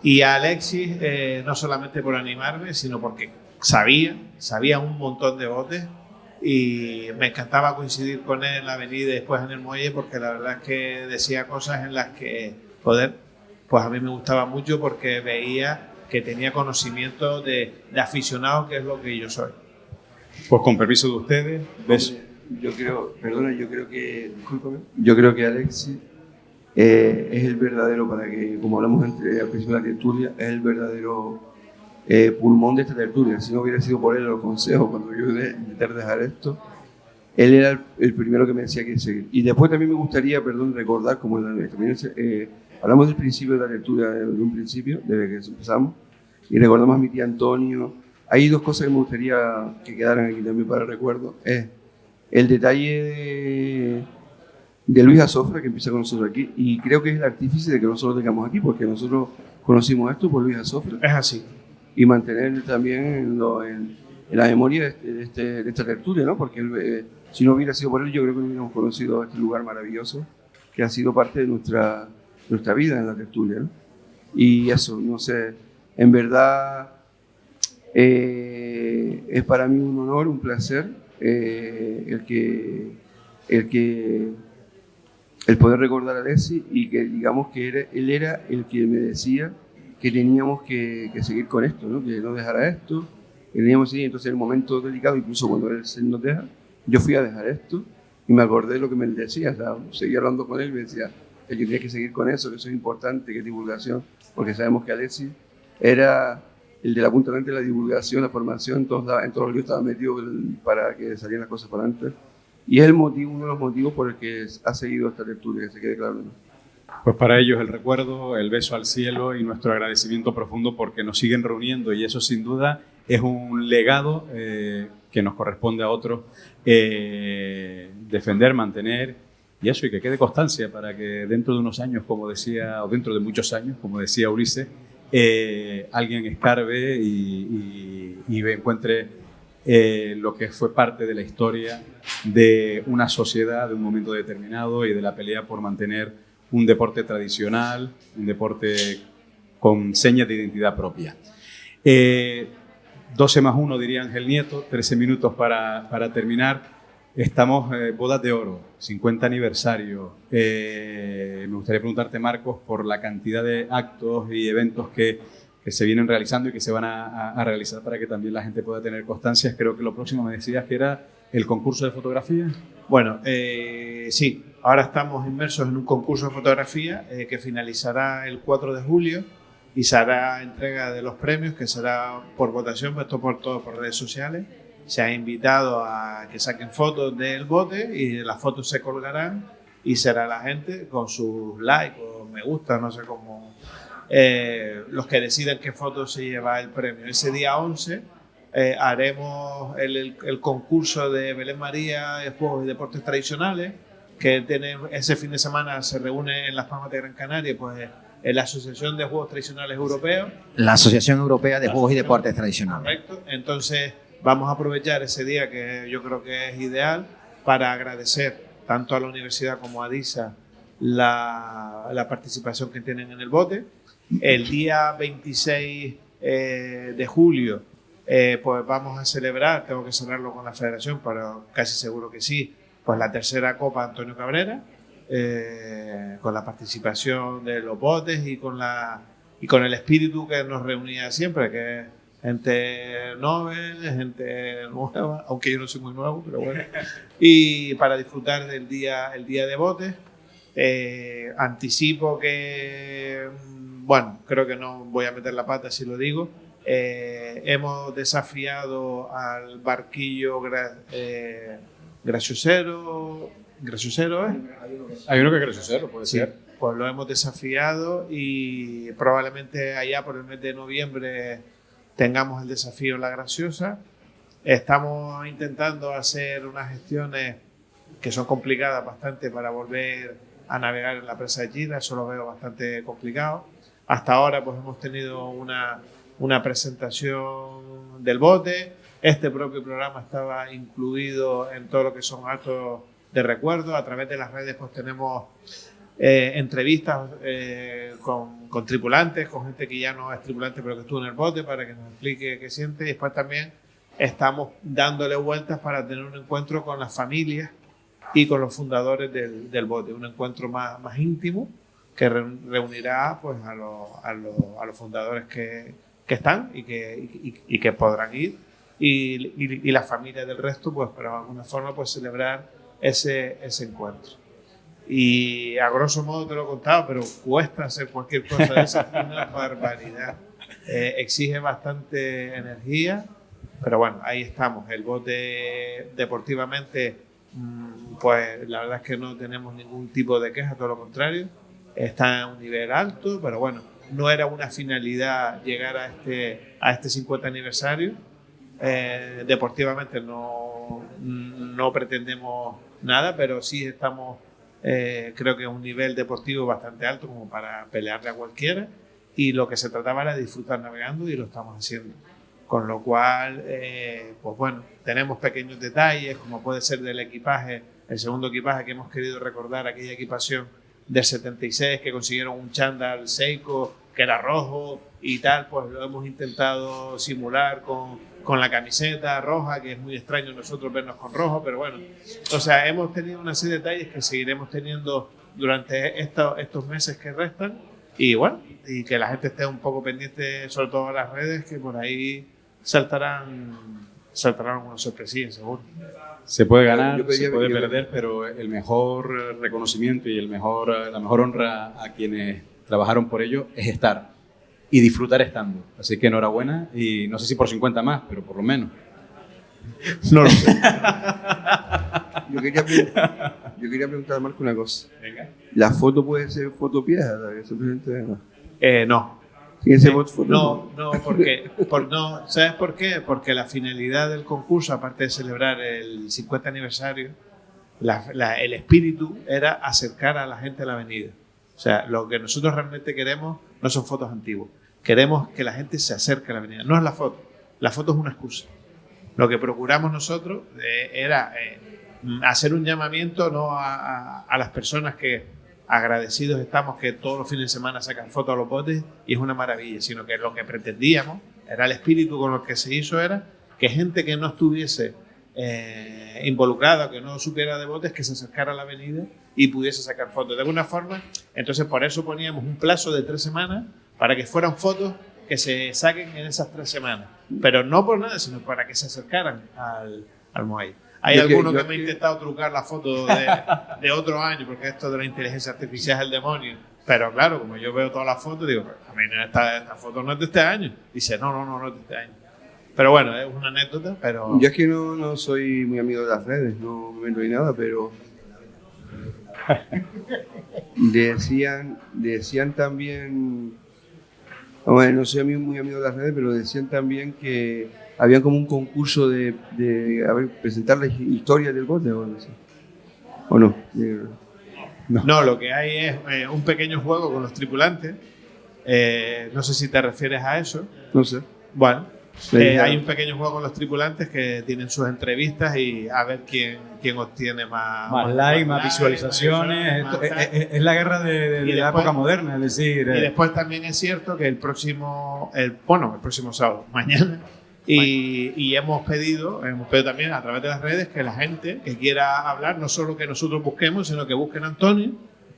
Y a Alexis, no solamente por animarme, sino porque sabía un montón de botes. Y me encantaba coincidir con él en la avenida y después en el muelle, porque la verdad es que decía cosas en las que, pues a mí me gustaba mucho, porque veía que tenía conocimiento de aficionado, que es lo que yo soy. Pues con permiso de ustedes, beso. Yo creo que Alexis es el verdadero, como hablamos al principio de la tertulia, es el verdadero pulmón de esta tertulia. Si no hubiera sido por él los consejos cuando yo intenté dejar esto, él era el primero que me decía que seguir. Y después también me gustaría, recordar, como también hablamos del principio de la tertulia, de un principio, desde que empezamos, y recordamos a mi tía Antonio. Hay 2 cosas que me gustaría que quedaran aquí también para recuerdo. Es el detalle de Luis Azofra, que empieza con nosotros aquí, y creo que es el artífice de que nosotros tengamos aquí, porque nosotros conocimos esto por Luis Azofra. Es así. Y mantener también en la memoria de esta tertulia, ¿no? Porque si no hubiera sido por él, yo creo que no hubiéramos conocido este lugar maravilloso que ha sido parte de nuestra vida en la tertulia, ¿no? Y eso, no sé, en verdad es para mí un honor, un placer el poder recordar a Alexis, y que digamos que él era el que me decía que teníamos que seguir con esto, ¿no? Que no dejara esto, que teníamos que seguir. Entonces, en el momento delicado, incluso cuando él nos deja, yo fui a dejar esto y me acordé de lo que me decía. O sea, seguía hablando con él y me decía que yo tenía que seguir con eso, que eso es importante, que es divulgación, porque sabemos que Alexis era el de la punta delante de la divulgación, la formación, en todos los líos estaba metido para que salieran las cosas para adelante. Y es uno de los motivos por el que ha seguido esta tertulia, que se quede claro, ¿no? Pues para ellos el recuerdo, el beso al cielo y nuestro agradecimiento profundo, porque nos siguen reuniendo, y eso sin duda es un legado que nos corresponde a otros defender, mantener y eso, y que quede constancia para que dentro de unos años, como decía, o dentro de muchos años, como decía Ulises, alguien escarbe y encuentre lo que fue parte de la historia de una sociedad, de un momento determinado y de la pelea por mantener un deporte tradicional, un deporte con señas de identidad propia. 12 más 1, diría Ángel Nieto, 13 minutos para terminar. Estamos bodas de oro, 50 aniversario. Me gustaría preguntarte, Marcos, por la cantidad de actos y eventos que se vienen realizando y que se van a realizar para que también la gente pueda tener constancias. Creo que lo próximo me decías que era el concurso de fotografía. Bueno, sí, ahora estamos inmersos en un concurso de fotografía que finalizará el 4 de julio y se hará entrega de los premios, que será por votación, puesto por todo por redes sociales. Se ha invitado a que saquen fotos del bote y las fotos se colgarán y será la gente con sus likes o me gusta, no sé cómo, los que decidan qué foto se lleva el premio. Ese día 11 haremos el concurso de Belén María de Juegos y Deportes Tradicionales, que ese fin de semana se reúne en Las Palmas de Gran Canaria, pues en la Asociación de Juegos Tradicionales Europeos. La Asociación Europea de Juegos y Deportes Tradicionales. Correcto. Entonces vamos a aprovechar ese día, que yo creo que es ideal, para agradecer tanto a la universidad como a DISA la participación que tienen en el bote. El día 26 de julio pues vamos a celebrar, tengo que cerrarlo con la federación, pero casi seguro que sí, pues la tercera Copa Antonio Cabrera, con la participación de los botes y con el espíritu que nos reunía siempre, que es gente Nobel, gente nueva, aunque yo no soy muy nuevo, pero bueno, y para disfrutar del el día de botes. Anticipo que, bueno, creo que no voy a meter la pata si lo digo. Hemos desafiado al barquillo graciosero, ¿eh? Hay uno que es graciosero, puede ser. Pues lo hemos desafiado y probablemente allá por el mes de noviembre tengamos el desafío en La Graciosa. Estamos intentando hacer unas gestiones que son complicadas bastante para volver a navegar en la presa de China, eso lo veo bastante complicado. Hasta ahora pues hemos tenido una presentación del bote. Este propio programa estaba incluido en todo lo que son actos de recuerdo. A través de las redes pues tenemos entrevistas con tripulantes, con gente que ya no es tripulante pero que estuvo en el bote, para que nos explique qué siente. Y después también estamos dándole vueltas para tener un encuentro con las familias y con los fundadores del bote, un encuentro más íntimo que reunirá pues a los fundadores que están y que podrán ir, y las familias del resto, pues para de alguna forma pues celebrar ese encuentro. Y a grosso modo te lo he contado, pero cuesta hacer cualquier cosa de esa, una barbaridad. Exige bastante energía, pero bueno, ahí estamos. El bote deportivamente, pues la verdad es que no tenemos ningún tipo de queja, todo lo contrario. Está a un nivel alto, pero bueno, no era una finalidad llegar a este 50 aniversario. Deportivamente no pretendemos nada, pero sí estamos, creo que a un nivel deportivo bastante alto como para pelearle a cualquiera, y lo que se trataba era de disfrutar navegando y lo estamos haciendo. Con lo cual, pues bueno, tenemos pequeños detalles, como puede ser del equipaje, el segundo equipaje, que hemos querido recordar aquella equipación del 76 que consiguieron un chándal Seiko que era rojo y tal, pues lo hemos intentado simular con la camiseta roja, que es muy extraño nosotros vernos con rojo, pero bueno, o sea, hemos tenido una serie de detalles que seguiremos teniendo durante estos meses que restan, y bueno, y que la gente esté un poco pendiente, sobre todo en las redes, que por ahí saltarán algunas sorpresillas, seguro. Se puede ganar, se puede perder, pero el mejor reconocimiento y la mejor honra a quienes trabajaron por ello es estar y disfrutar estando. Así que enhorabuena, y no sé si por 50 más, pero por lo menos. No lo sé. Yo quería preguntar a Marco una cosa. Venga. ¿La foto puede ser foto vieja? Simplemente no. No. Ese bot fue No, ¿sabes por qué? Porque la finalidad del concurso, aparte de celebrar el 50 aniversario, el espíritu era acercar a la gente a la avenida. O sea, lo que nosotros realmente queremos no son fotos antiguas. Queremos que la gente se acerque a la avenida. No es la foto. La foto es una excusa. Lo que procuramos nosotros era hacer un llamamiento no a las personas que agradecidos estamos que todos los fines de semana sacan fotos a los botes y es una maravilla, sino que lo que pretendíamos era el espíritu con lo que se hizo era que gente que no estuviese involucrada, que no supiera de botes, que se acercara a la avenida y pudiese sacar fotos. De alguna forma, entonces por eso poníamos un plazo de 3 semanas para que fueran fotos que se saquen en esas 3 semanas. Pero no por nada, sino para que se acercaran al Moai. Hay algunos que me han intentado trucar la foto de otro año, porque esto de la inteligencia artificial es el demonio. Pero claro, como yo veo todas las fotos, digo, a mí esta foto no es de este año. Dice, no es de este año. Pero bueno, es una anécdota, pero... Yo es que no soy muy amigo de las redes, no me meto ni nada, pero... decían también... Bueno, no soy muy amigo de las redes, pero decían también que había como un concurso de presentar la historia del bote o no sé. ¿O no? No, lo que hay es un pequeño juego con los tripulantes. No sé si te refieres a eso. No sé. Bueno, hay un pequeño juego con los tripulantes que tienen sus entrevistas y a ver quién obtiene más likes, más visualizaciones. Es la guerra de la época moderna, es decir... Y después también es cierto que el próximo sábado, mañana, y hemos pedido también a través de las redes que la gente que quiera hablar, no solo que nosotros busquemos, sino que busquen a Antonio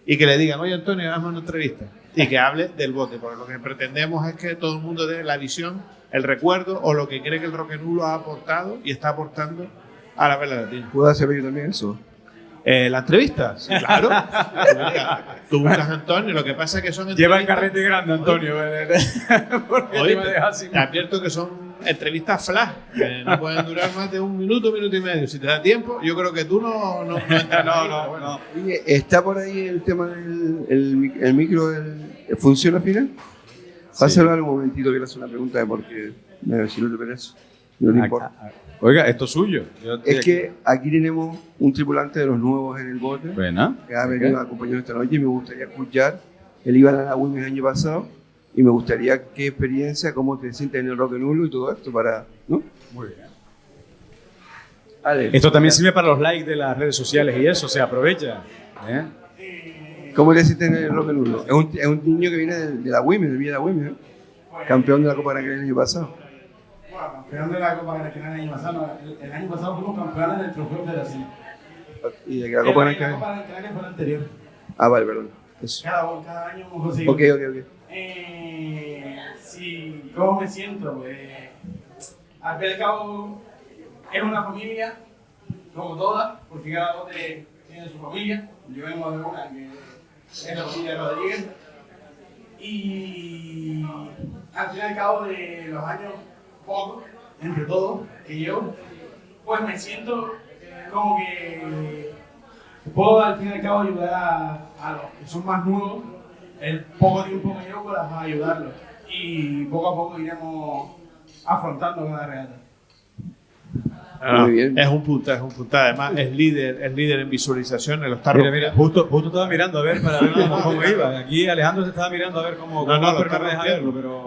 y que le digan, oye Antonio, hazme una entrevista y que hable del bote, porque lo que pretendemos es que todo el mundo dé la visión, el recuerdo o lo que cree que el Roque Nulo ha aportado y está aportando a la vela latina. ¿Puedo hacer yo también eso? ¿La entrevista? Sí, claro. Tú buscas a Antonio, lo que pasa es que son Lleva el carrete grande, Antonio. Oye, te advierto que son entrevistas flash, que no pueden durar más de 1 minuto, 1 minuto y medio. Si te da tiempo, yo creo que tú no entras. No. Oye, ¿está por ahí el tema del micro? ¿Funciona al final? Pásalo un momentito, que le hace una pregunta de por qué. Si no te parece, no te importa. Oiga, esto es suyo. Es que aquí tenemos un tripulante de los nuevos en el bote. Buena. Que ha venido a acompañarnos esta noche y me gustaría escuchar. Él iba a la WIM el año pasado y me gustaría qué experiencia, cómo te sientes en el Roque Nulo y todo esto para, ¿no? Muy bien. Vale. Esto también sirve para los likes de las redes sociales y eso, se aprovecha. ¿Cómo le sientes en el Roque Nulo? Es un niño que viene de la WIM, del Villa de la WIM, ¿eh? Campeón de la Copa Nacional el año pasado. Bueno, campeón de la Copa Nacional el año pasado. El año pasado fuimos campeones del Trofeo Federación. ¿Y de la Copa Nacional? La Copa Nacional fue la anterior. Ah, vale, perdón. Eso. Cada año hemos conseguido. Ok. Sí, ¿cómo me siento? Pues, al fin y al cabo, es una familia, como todas, porque cada bote tiene su familia. Yo vengo de una que es la familia de Rodríguez. Y al fin y al cabo de los años, pocos, entre todos, que llevo, pues me siento como que puedo al fin y al cabo ayudar a los que son más nuevos, el poco tiempo que llevo para ayudarlos. Y poco a poco iremos afrontando cada regata. Muy bien. Es un punta. Además, es líder en visualizaciones. Lo está Mira, justo estaba mirando a ver para ver cómo iba. Aquí Alejandro se estaba mirando a ver cómo No, pero no deja verlo, pero...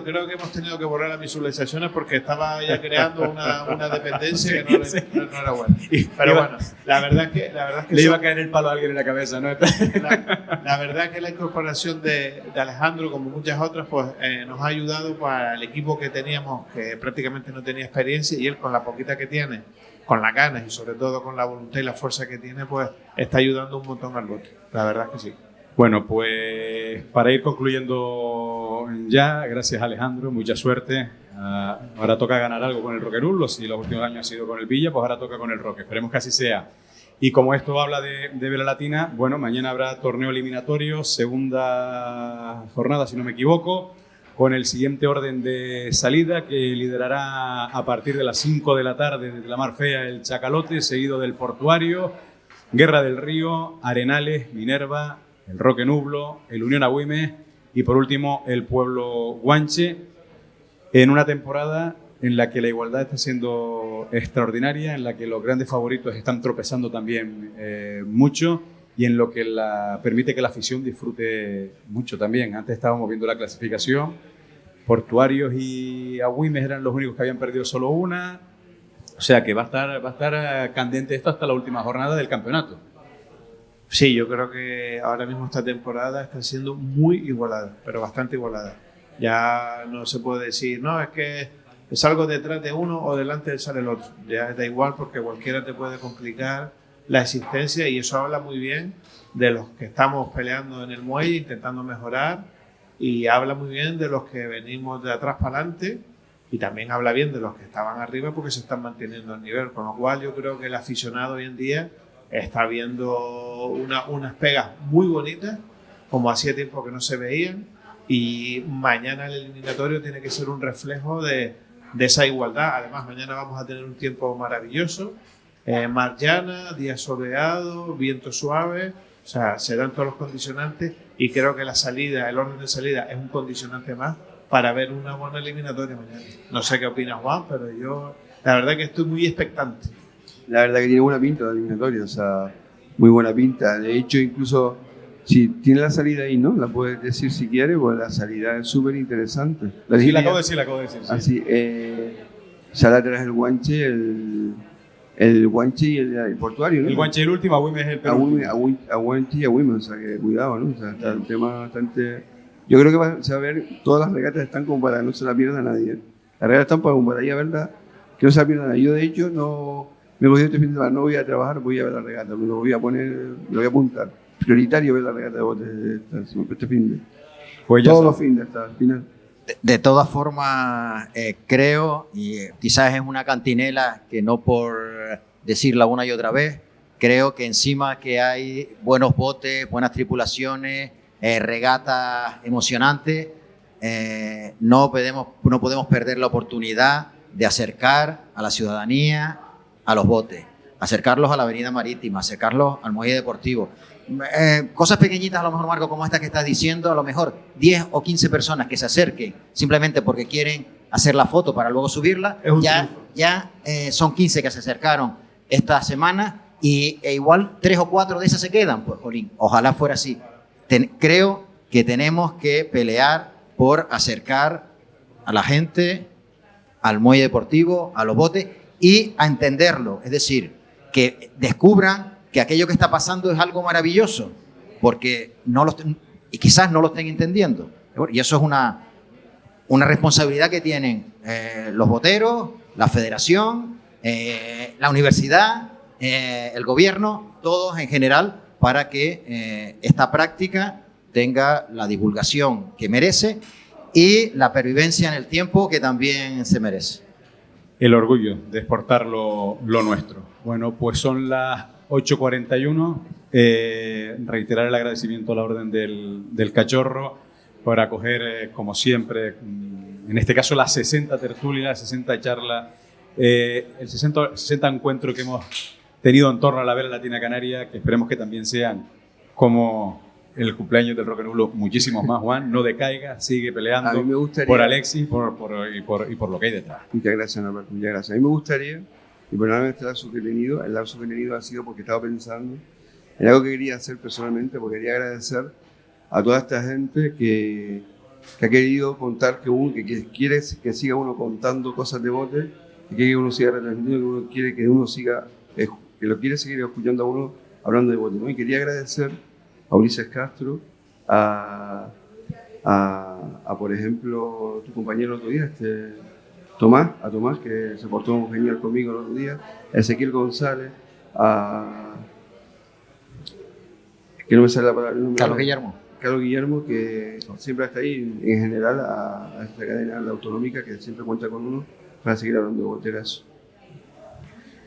creo que hemos tenido que borrar las visualizaciones porque estaba ya creando una dependencia que no era buena. Pero bueno, la verdad es que le iba a caer el palo a alguien en la cabeza, ¿no? La verdad es que la incorporación de Alejandro, como muchas otras, pues nos ha ayudado para el equipo que teníamos, que prácticamente no tenía experiencia, y él con la poquita que tiene, con las ganas y sobre todo con la voluntad y la fuerza que tiene, pues está ayudando un montón al bote. La verdad es que sí. Bueno, pues para ir concluyendo ya, gracias Alejandro, mucha suerte. Ahora toca ganar algo con el Roque Nulo. Si los últimos años ha sido con el Villa, pues ahora toca con el Roque. Esperemos que así sea. Y como esto habla de Vela Latina, bueno, mañana habrá torneo eliminatorio, segunda jornada, si no me equivoco, con el siguiente orden de salida que liderará a partir de las 5 de la tarde desde la Mar Fea el Chacalote, seguido del Portuario, Guerra del Río, Arenales, Minerva, el Roque Nublo, el Unión Agüime Y por último, el pueblo guanche, en una temporada en la que la igualdad está siendo extraordinaria, en la que los grandes favoritos están tropezando también mucho y en lo que permite que la afición disfrute mucho también. Antes estábamos viendo la clasificación, Portuarios y Agüimes eran los únicos que habían perdido solo una, o sea que va a estar candente esto hasta la última jornada del campeonato. Sí, yo creo que ahora mismo esta temporada está siendo muy igualada, pero bastante igualada. Ya no se puede decir, no, es que salgo detrás de uno o delante sale el otro. Ya da igual porque cualquiera te puede complicar la existencia y eso habla muy bien de los que estamos peleando en el muelle, intentando mejorar, y habla muy bien de los que venimos de atrás para adelante y también habla bien de los que estaban arriba porque se están manteniendo al nivel. Con lo cual yo creo que el aficionado hoy en día está viendo unas pegas muy bonitas, como hacía tiempo que no se veían, y mañana el eliminatorio tiene que ser un reflejo de esa igualdad. Además, mañana vamos a tener un tiempo maravilloso, mar llana, día soleado, viento suave, o sea, se dan todos los condicionantes y creo que la salida, el orden de salida es un condicionante más para ver una buena eliminatoria mañana. No sé qué opinas, Juan, pero yo la verdad que estoy muy expectante. La verdad que tiene buena pinta la eliminatoria, o sea, muy buena pinta. De hecho, incluso si tiene la salida ahí, ¿no? La puedes decir si quieres, pues la salida es súper interesante. Sí, la acabo de decir. Sí. Así, sale atrás el Guanche, el Guanche y el Portuario, ¿no? El Guanche el último, Agüimes es el penúltimo. A Guanche y Agüimes, o sea, que cuidado, ¿no? O sea, está el tema bastante... Yo creo que se va a ver, todas las regatas están como para que no se la pierda nadie. Las regatas están como para ir a verla, que no se la pierda nadie. Yo, de hecho, no... Me he cogido este fin de semana, no voy a trabajar, voy a ver la regata, me lo voy a poner, me lo voy a apuntar. Prioritario ver la regata de botes este fin de. Pues todos los fines hasta el final. De todas formas, creo, y quizás es una cantinela que no por decirla una y otra vez, creo que encima que hay buenos botes, buenas tripulaciones, regatas emocionantes, no podemos perder la oportunidad de acercar a la ciudadanía a los botes, acercarlos a la avenida marítima, acercarlos al muelle deportivo. Cosas pequeñitas a lo mejor, Marco, como esta que estás diciendo, a lo mejor 10 o 15 personas que se acerquen simplemente porque quieren hacer la foto para luego subirla, ya son 15 que se acercaron esta semana e igual 3 o 4 de esas se quedan. Pues, jolín, ojalá fuera así. Creo que tenemos que pelear por acercar a la gente al muelle deportivo, a los botes, y a entenderlo, es decir, que descubran que aquello que está pasando es algo maravilloso, porque y quizás no lo estén entendiendo. Y eso es una responsabilidad que tienen los boteros, la federación, la universidad, el gobierno, todos en general, para que esta práctica tenga la divulgación que merece y la pervivencia en el tiempo que también se merece. El orgullo de exportar lo nuestro. Bueno, pues son las 8:41. Reiterar el agradecimiento a la Orden del Cachorro por acoger, como siempre, en este caso las 60 tertulias, las 60 charlas, el 60 encuentros que hemos tenido en torno a la vela latina canaria, que esperemos que también sean como el cumpleaños del Rock and Roll, muchísimos más, Juan. No decaiga, sigue peleando por Alexis y por lo que hay detrás. Muchas gracias, Norberto, muchas gracias. A mí me gustaría, y personalmente el lapso que he tenido ha sido porque estaba pensando en algo que quería hacer personalmente, porque quería agradecer a toda esta gente que ha querido contar, que quiere que siga uno contando cosas de bote, que quiere que uno siga retransmitiendo, que uno quiere que uno siga, que lo quiere seguir escuchando a uno hablando de bote, ¿no? Y quería agradecer a Ulises Castro, a por ejemplo, tu compañero el otro día, Tomás, que se portó genial conmigo el otro día, a Ezequiel González, que no me sale la palabra. Carlos Guillermo, que siempre está ahí, en general, a esta cadena la autonómica, que siempre cuenta con uno para seguir hablando de boteras.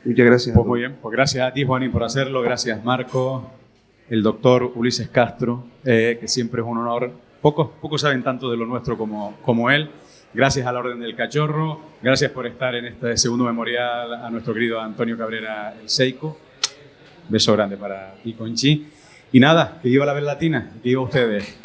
Muchas gracias. Pues muy bien, pues gracias a ti, Juanín, por hacerlo, gracias, Marco. El doctor Ulises Castro, que siempre es un honor. Pocos saben tanto de lo nuestro como él. Gracias a la Orden del Cachorro. Gracias por estar en este segundo memorial a nuestro querido Antonio Cabrera el Seico. Beso grande para ti, Conchi. Y nada, que viva la vela latina, que viva ustedes.